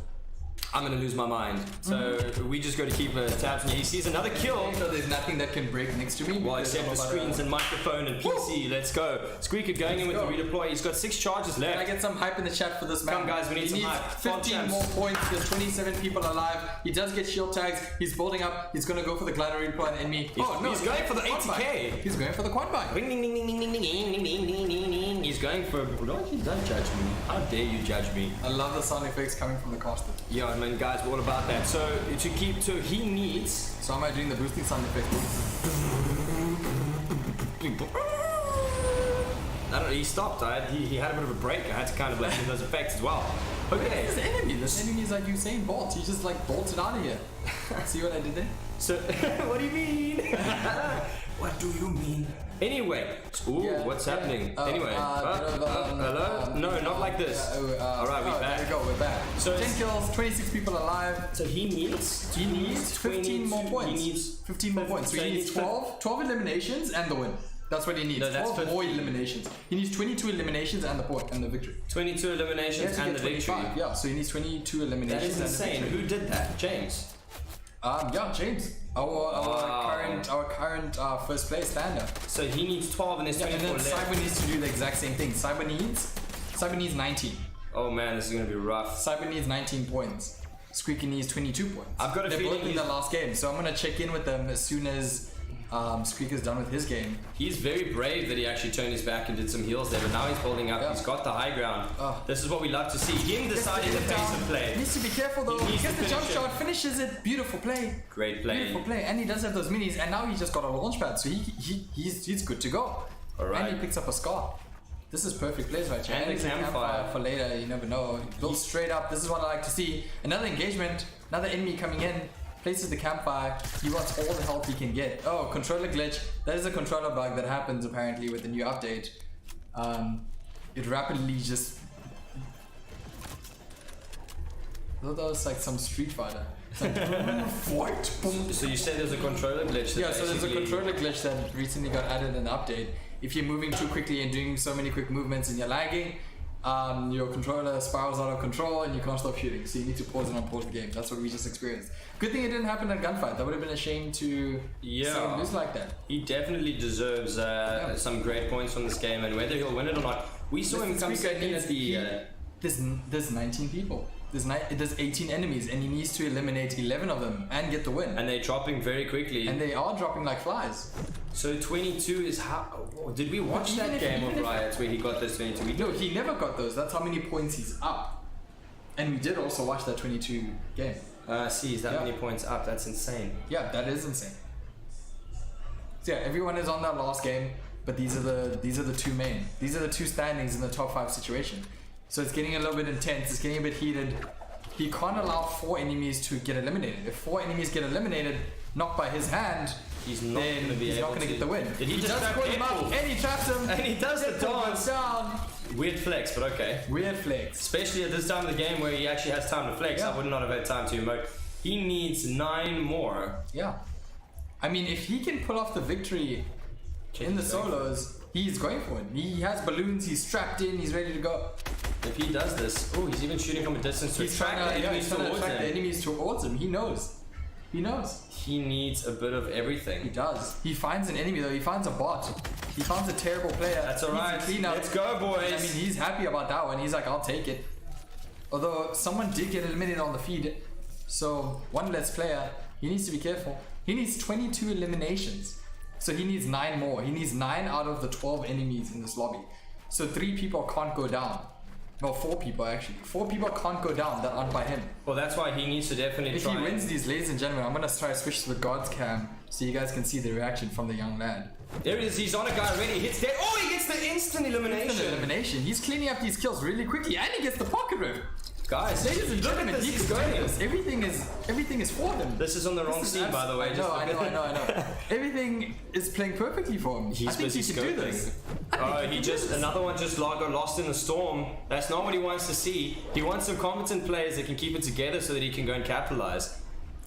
[SPEAKER 2] I'm gonna lose my mind. So we just got to keep tabs on you. He sees another kill.
[SPEAKER 1] So there's nothing that can break next to me.
[SPEAKER 2] Well,
[SPEAKER 1] because
[SPEAKER 2] except
[SPEAKER 1] I'm
[SPEAKER 2] for
[SPEAKER 1] about
[SPEAKER 2] screens and microphone and PC. Let's go. Squeaker going in with the redeploy. He's got 6 charges
[SPEAKER 1] Can I
[SPEAKER 2] left.
[SPEAKER 1] get some hype in the chat for this man?
[SPEAKER 2] Come, guys, we need
[SPEAKER 1] he
[SPEAKER 2] some
[SPEAKER 1] needs
[SPEAKER 2] hype.
[SPEAKER 1] 15
[SPEAKER 2] Champs.
[SPEAKER 1] more points. There's 27 people alive. He does get shield tags. He's building up. He's gonna go for the glider redeploy on enemy.
[SPEAKER 2] He's going for the
[SPEAKER 1] quad
[SPEAKER 2] ATK.
[SPEAKER 1] bike. He's going for the quad bike.
[SPEAKER 2] Ding, ding, ding, ding, ding, ding, ding, ding, ding, ding, ding, ding. He's going for. Don't judge me. How dare you judge me?
[SPEAKER 1] I love the sound effects coming from the caster.
[SPEAKER 2] Yeah, I mean, guys, we're all about that. So he needs.
[SPEAKER 1] So am I doing the boosting sound effect?
[SPEAKER 2] I don't know. He stopped. He had a bit of a break. I had to kind of let him those effects as well. Okay.
[SPEAKER 1] This enemy. This enemy is like Usain Bolt. He just like bolted out of here. See what I did there?
[SPEAKER 2] So, what do you mean? What do you mean? Anyway, what's happening? Anyway, hello? No, not like this. Alright, we're back.
[SPEAKER 1] There we go, we're back.
[SPEAKER 2] So
[SPEAKER 1] 10 kills, 26 people alive.
[SPEAKER 2] So he needs
[SPEAKER 1] 15 more points.
[SPEAKER 2] He needs
[SPEAKER 1] 15 more points. So he needs 12 eliminations and the win. That's what he needs.
[SPEAKER 2] No, that's
[SPEAKER 1] 12 more eliminations. He needs 22 eliminations and the point and the victory.
[SPEAKER 2] 22 eliminations and the victory.
[SPEAKER 1] Yeah, so he needs 22 eliminations.
[SPEAKER 2] That is insane. Who did that? James.
[SPEAKER 1] Yeah, James, our current first place stander.
[SPEAKER 2] So he needs 12 and there's 24
[SPEAKER 1] and then
[SPEAKER 2] left.
[SPEAKER 1] Cyber needs to do the exact same thing. Cyber needs 19.
[SPEAKER 2] Oh man, this is gonna be rough.
[SPEAKER 1] Cyber needs 19 points. Squeaky needs 22 points.
[SPEAKER 2] I've got a
[SPEAKER 1] They're
[SPEAKER 2] feeling
[SPEAKER 1] both in the last game, so I'm gonna check in with them as soon as Squeaker's done with his game.
[SPEAKER 2] He's very brave that he actually turned his back and did some heals there, but now he's holding up.
[SPEAKER 1] Yeah.
[SPEAKER 2] He's got the high ground. This is what we love to see. Him deciding the pace of play.
[SPEAKER 1] He needs to be careful though.
[SPEAKER 2] He needs
[SPEAKER 1] Gets
[SPEAKER 2] to
[SPEAKER 1] the jump
[SPEAKER 2] finish it.
[SPEAKER 1] shot, finishes it. Beautiful play.
[SPEAKER 2] Great play.
[SPEAKER 1] Beautiful play. And he does have those minis, and now he's just got a launch pad, so he's good to go.
[SPEAKER 2] Alright.
[SPEAKER 1] And he picks up a scar. This is perfect plays right here.
[SPEAKER 2] And
[SPEAKER 1] it's a
[SPEAKER 2] campfire.
[SPEAKER 1] for later, you never know. Builds straight up. This is what I like to see. Another engagement, another enemy coming in, places the campfire. He wants all the help he can get. Oh, controller glitch. That is a controller bug that happens apparently with the new update. It rapidly just... I thought that was like some Street Fighter. It's like, fight, boom.
[SPEAKER 2] So you say there's a controller glitch that
[SPEAKER 1] Yeah, so there's a
[SPEAKER 2] basically-
[SPEAKER 1] controller glitch that recently got added in the update. If you're moving too quickly and doing so many quick movements and you're lagging, your controller spirals out of control and you can't stop shooting. So you need to pause and unpause the game. That's what we just experienced. Good thing it didn't happen at gunfight. That would have been a shame to see him lose like that.
[SPEAKER 2] He definitely deserves some great points from this game, and whether he'll win it or not, we saw him come second at the.
[SPEAKER 1] There's 19 people. There's 18 enemies, and he needs to eliminate 11 of them and get the win.
[SPEAKER 2] And they're dropping very quickly.
[SPEAKER 1] And they are dropping like flies.
[SPEAKER 2] So 22 is how. Did we watch that game of Riot's where he got those 22?
[SPEAKER 1] No, he never got those. That's how many points he's up. And we did also watch that 22 game.
[SPEAKER 2] See, is that many points up? That's insane.
[SPEAKER 1] Yeah, that is insane. So yeah, everyone is on that last game, but these are the two main. These are the two standings in the top 5 situation. So it's getting a little bit intense. It's getting a bit heated. He can't allow 4 enemies to get eliminated. If 4 enemies get eliminated, knocked by his hand,
[SPEAKER 2] He's not going to be
[SPEAKER 1] he's
[SPEAKER 2] able
[SPEAKER 1] not going to get the win.
[SPEAKER 2] Did he just
[SPEAKER 1] does
[SPEAKER 2] trap
[SPEAKER 1] put him up,
[SPEAKER 2] Deadpool?
[SPEAKER 1] and he traps him,
[SPEAKER 2] And he does the
[SPEAKER 1] Deadpool
[SPEAKER 2] dance.
[SPEAKER 1] goes down.
[SPEAKER 2] Weird flex, but okay.
[SPEAKER 1] Weird flex.
[SPEAKER 2] Especially at this time of the game where he actually has time to flex.
[SPEAKER 1] Yeah.
[SPEAKER 2] I would not have had time to emote. He needs 9 more.
[SPEAKER 1] Yeah. I mean, if he can pull off the victory in the solos, He's going for it. He has balloons. He's strapped in. He's ready to go.
[SPEAKER 2] If he does this, oh, he's even shooting from a distance to
[SPEAKER 1] He's
[SPEAKER 2] attract
[SPEAKER 1] trying
[SPEAKER 2] the
[SPEAKER 1] to,
[SPEAKER 2] enemies towards
[SPEAKER 1] attract the
[SPEAKER 2] him.
[SPEAKER 1] enemies towards him. He knows. He knows.
[SPEAKER 2] He needs a bit of
[SPEAKER 1] He
[SPEAKER 2] everything.
[SPEAKER 1] does. He finds an enemy though. He finds a bot. He finds a terrible player.
[SPEAKER 2] That's
[SPEAKER 1] He needs
[SPEAKER 2] alright.
[SPEAKER 1] to clean up.
[SPEAKER 2] Let's go, boys.
[SPEAKER 1] I mean, he's happy about that one. He's like, I'll take it. Although someone did get eliminated on the feed, so one less player. He needs to be careful. He needs 22 eliminations, so he needs 9 more. He needs 9 out of the 12 enemies in this lobby. So 3 people can't go down. No, 4 people actually. 4 people can't go down that aren't by him.
[SPEAKER 2] Well, that's why he needs to definitely
[SPEAKER 1] If
[SPEAKER 2] try.
[SPEAKER 1] he wins these, ladies and gentlemen, I'm gonna try to switch to the God's cam so you guys can see the reaction from the young lad.
[SPEAKER 2] There he is. He's on a guy already. Hits dead. Oh, he gets the instant elimination.
[SPEAKER 1] Instant elimination. He's cleaning up these kills really quickly, and he gets the pocket rip.
[SPEAKER 2] Guys,
[SPEAKER 1] Ladies and
[SPEAKER 2] look at
[SPEAKER 1] gentlemen,
[SPEAKER 2] this.
[SPEAKER 1] he's
[SPEAKER 2] He's
[SPEAKER 1] doing
[SPEAKER 2] going.
[SPEAKER 1] this. Everything is for him.
[SPEAKER 2] This is on the wrong
[SPEAKER 1] This is
[SPEAKER 2] scene, by the way.
[SPEAKER 1] I know. Everything is playing perfectly for him.
[SPEAKER 2] He's
[SPEAKER 1] I think
[SPEAKER 2] busy
[SPEAKER 1] he can do
[SPEAKER 2] scoping.
[SPEAKER 1] this. I think
[SPEAKER 2] Oh,
[SPEAKER 1] he
[SPEAKER 2] he
[SPEAKER 1] can
[SPEAKER 2] just
[SPEAKER 1] do this.
[SPEAKER 2] another one just got lost in the storm. That's not what he wants to see. He wants some competent players that can keep it together so that he can go and capitalize.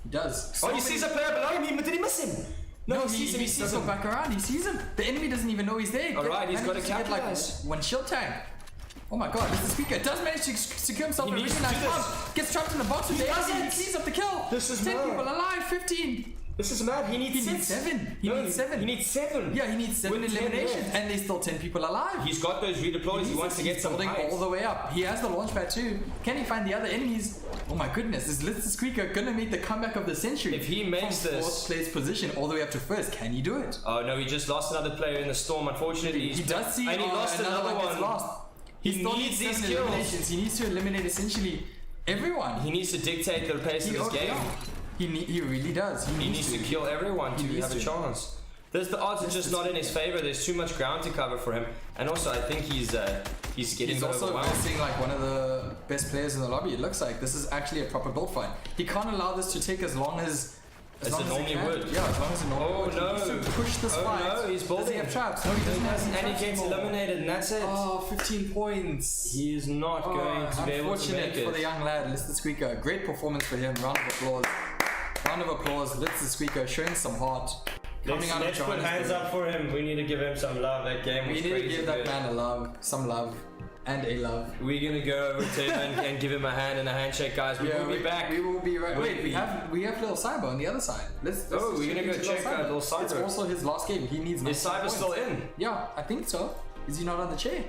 [SPEAKER 1] He does.
[SPEAKER 2] Oh, he sees a player below him, but did he miss him? No, he sees him. He sees
[SPEAKER 1] circles
[SPEAKER 2] him.
[SPEAKER 1] back around. He sees him. The enemy doesn't even know he's there.
[SPEAKER 2] Alright, he's
[SPEAKER 1] Manages
[SPEAKER 2] gotta
[SPEAKER 1] to get,
[SPEAKER 2] capitalize.
[SPEAKER 1] one shield tag. Oh my god, this is speaker does manage to secure himself
[SPEAKER 2] He
[SPEAKER 1] a really
[SPEAKER 2] needs
[SPEAKER 1] nice
[SPEAKER 2] to do
[SPEAKER 1] pump.
[SPEAKER 2] this.
[SPEAKER 1] Gets trapped in the box with
[SPEAKER 2] He
[SPEAKER 1] the
[SPEAKER 2] does
[SPEAKER 1] AC. He
[SPEAKER 2] it.
[SPEAKER 1] cleans up the kill.
[SPEAKER 2] This is
[SPEAKER 1] 10
[SPEAKER 2] mad.
[SPEAKER 1] people alive. 15.
[SPEAKER 2] This is mad. He needs
[SPEAKER 1] He needs 7. He
[SPEAKER 2] No,
[SPEAKER 1] needs 7.
[SPEAKER 2] He needs 7.
[SPEAKER 1] Yeah, he needs 7
[SPEAKER 2] With 10
[SPEAKER 1] eliminations,
[SPEAKER 2] left.
[SPEAKER 1] and there's still 10 people alive.
[SPEAKER 2] He's got those redeploys. He wants to get some
[SPEAKER 1] building
[SPEAKER 2] height.
[SPEAKER 1] all the way up. He has the launch pad too. Can he find the other enemies? Oh my goodness, is Little Squeaker gonna make the comeback of the century?
[SPEAKER 2] If he makes
[SPEAKER 1] From
[SPEAKER 2] this-
[SPEAKER 1] 4th place position all the way up to 1st, can he do it?
[SPEAKER 2] Oh no, he just lost another player in the storm. Unfortunately,
[SPEAKER 1] He does see
[SPEAKER 2] and he lost another
[SPEAKER 1] gets
[SPEAKER 2] one.
[SPEAKER 1] lost.
[SPEAKER 2] He
[SPEAKER 1] still
[SPEAKER 2] needs these
[SPEAKER 1] 7
[SPEAKER 2] kills.
[SPEAKER 1] eliminations. He needs to eliminate essentially everyone.
[SPEAKER 2] He needs to dictate the pace of his game.
[SPEAKER 1] He really does.
[SPEAKER 2] He needs to kill everyone to
[SPEAKER 1] needs
[SPEAKER 2] have a
[SPEAKER 1] to.
[SPEAKER 2] chance. The odds are just not in his favor. There's too much ground to cover for him, and also I think he's getting
[SPEAKER 1] He's also
[SPEAKER 2] overwhelmed.
[SPEAKER 1] versing like one of the best players in the lobby. It looks like this is actually a proper build fight. He can't allow this to take as long as
[SPEAKER 2] As
[SPEAKER 1] long
[SPEAKER 2] it
[SPEAKER 1] as
[SPEAKER 2] normally
[SPEAKER 1] can.
[SPEAKER 2] would.
[SPEAKER 1] Yeah, as long as it normally
[SPEAKER 2] Oh
[SPEAKER 1] would. He needs
[SPEAKER 2] no!
[SPEAKER 1] to push this
[SPEAKER 2] Oh
[SPEAKER 1] fight.
[SPEAKER 2] no! He's
[SPEAKER 1] Does
[SPEAKER 2] building.
[SPEAKER 1] he have traps? No, he doesn't have any
[SPEAKER 2] and he
[SPEAKER 1] traps
[SPEAKER 2] gets
[SPEAKER 1] anymore.
[SPEAKER 2] eliminated, and that's it.
[SPEAKER 1] Oh, 15 points.
[SPEAKER 2] He is not going to be able to
[SPEAKER 1] Unfortunate
[SPEAKER 2] make
[SPEAKER 1] for the
[SPEAKER 2] it.
[SPEAKER 1] young lad, Little Squeaker. Great performance for him. Round of applause. Round of applause. Little Squeaker showing some heart. Coming out of
[SPEAKER 2] Let's put
[SPEAKER 1] Johannesburg.
[SPEAKER 2] hands up for him. We need to give him some love. That game
[SPEAKER 1] We
[SPEAKER 2] was
[SPEAKER 1] need to
[SPEAKER 2] crazy
[SPEAKER 1] give that
[SPEAKER 2] good.
[SPEAKER 1] man a love, some love, and a love.
[SPEAKER 2] We're gonna go over to him and give him a hand and a handshake, guys. We will be back.
[SPEAKER 1] We will be right.
[SPEAKER 2] We'll
[SPEAKER 1] Wait,
[SPEAKER 2] be-
[SPEAKER 1] we have Little Cyber on the other side. Let's
[SPEAKER 2] Oh,
[SPEAKER 1] just
[SPEAKER 2] we're gonna go
[SPEAKER 1] into
[SPEAKER 2] check out Little Cyber.
[SPEAKER 1] It's also his last game. He needs.
[SPEAKER 2] Is
[SPEAKER 1] 19
[SPEAKER 2] Cyber
[SPEAKER 1] points.
[SPEAKER 2] still in?
[SPEAKER 1] Yeah, I think so. Is he not on the chair?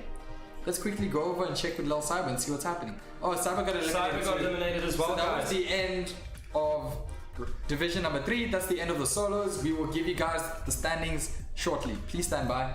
[SPEAKER 1] Let's quickly go over and check with Lil Cyber and see what's happening. Oh, Cyber got eliminated.
[SPEAKER 2] Cyber got
[SPEAKER 1] too.
[SPEAKER 2] eliminated as well,
[SPEAKER 1] So that
[SPEAKER 2] guys.
[SPEAKER 1] was the end of division number 3. That's the end of the solos. We will give you guys the standings shortly. Please stand by.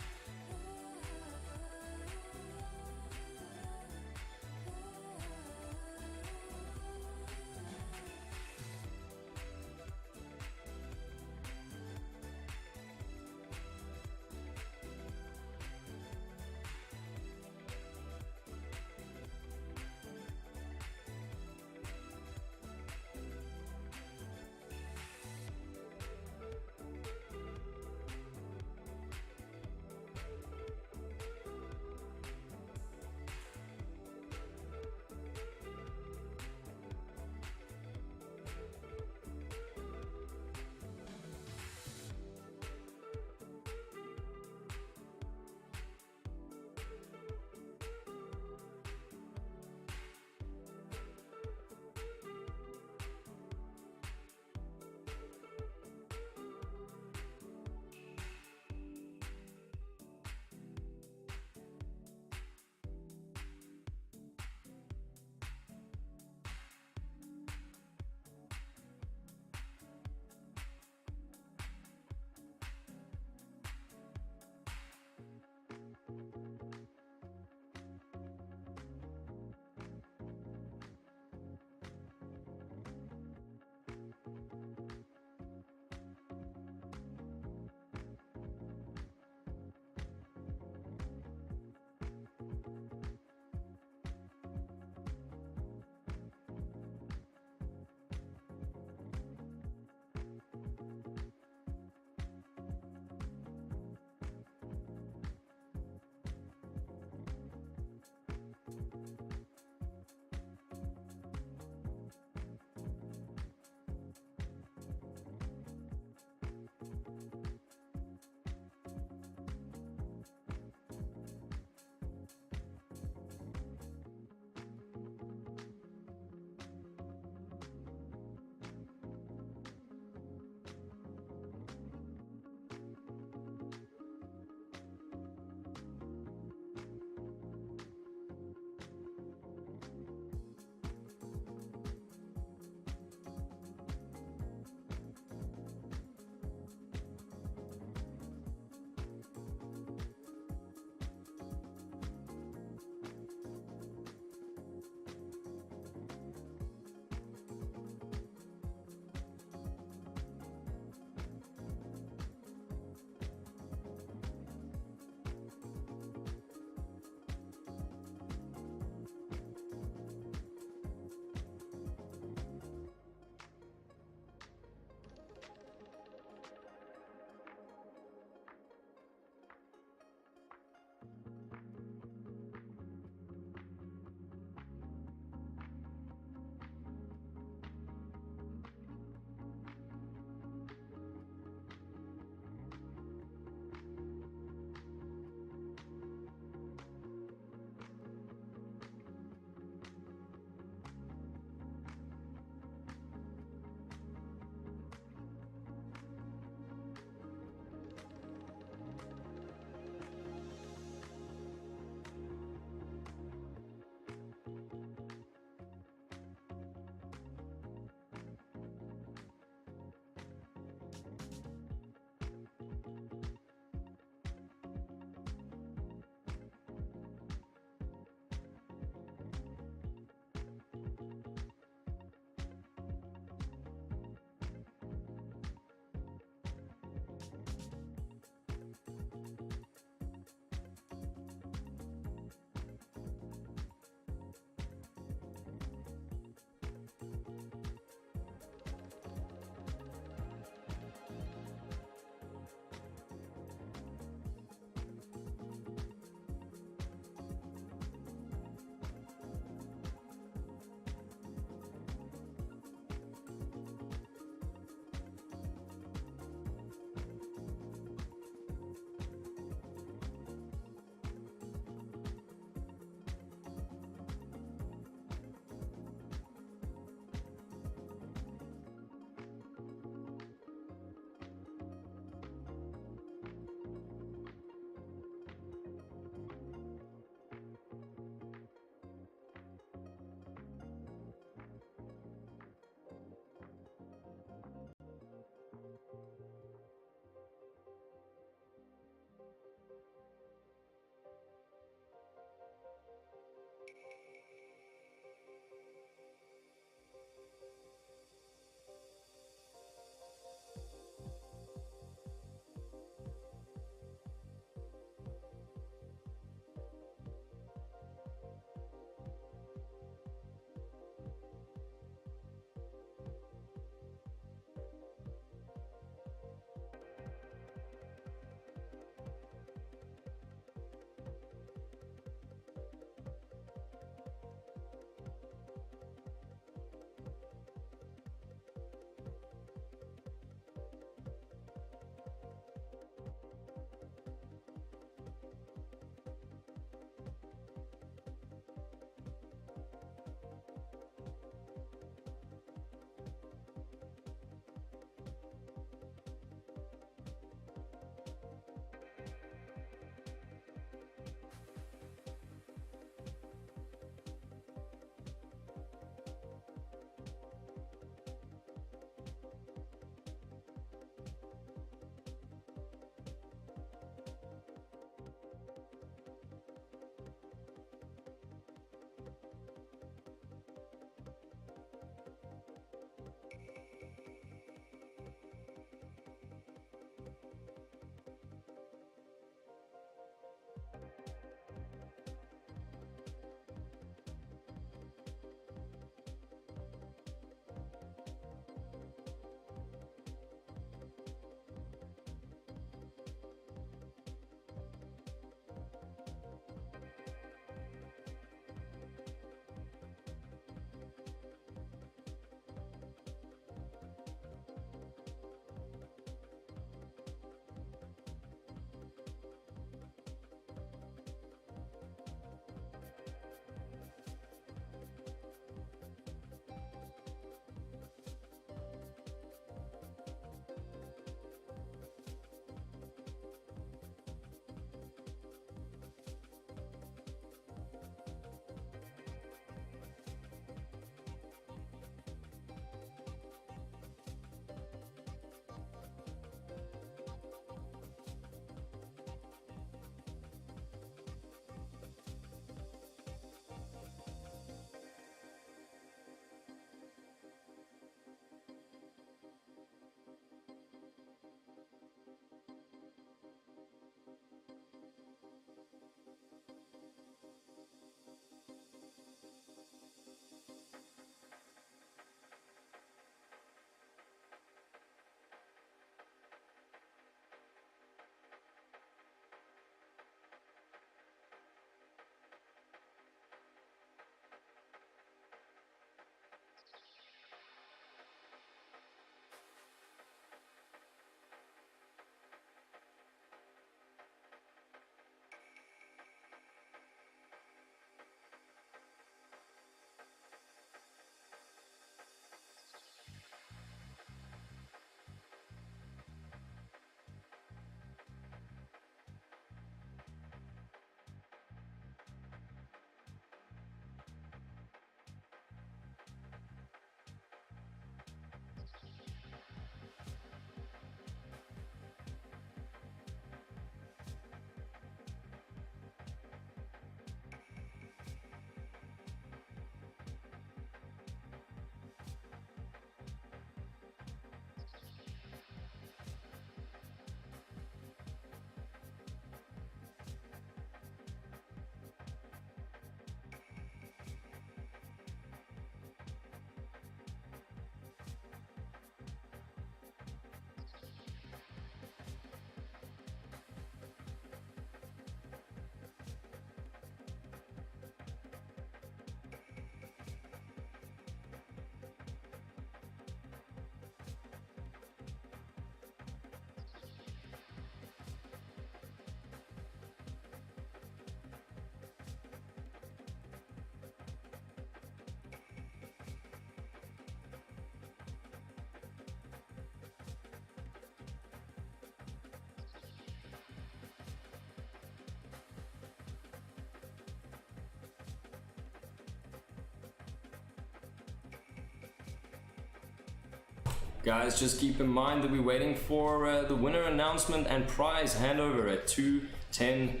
[SPEAKER 2] Guys, just keep in mind that we're waiting for the winner announcement and prize handover at 2:10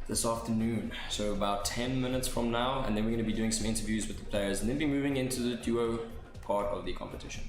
[SPEAKER 2] this afternoon. So about 10 minutes from now, and then we're going to be doing some interviews with the players and then be moving into the duo part of the competition.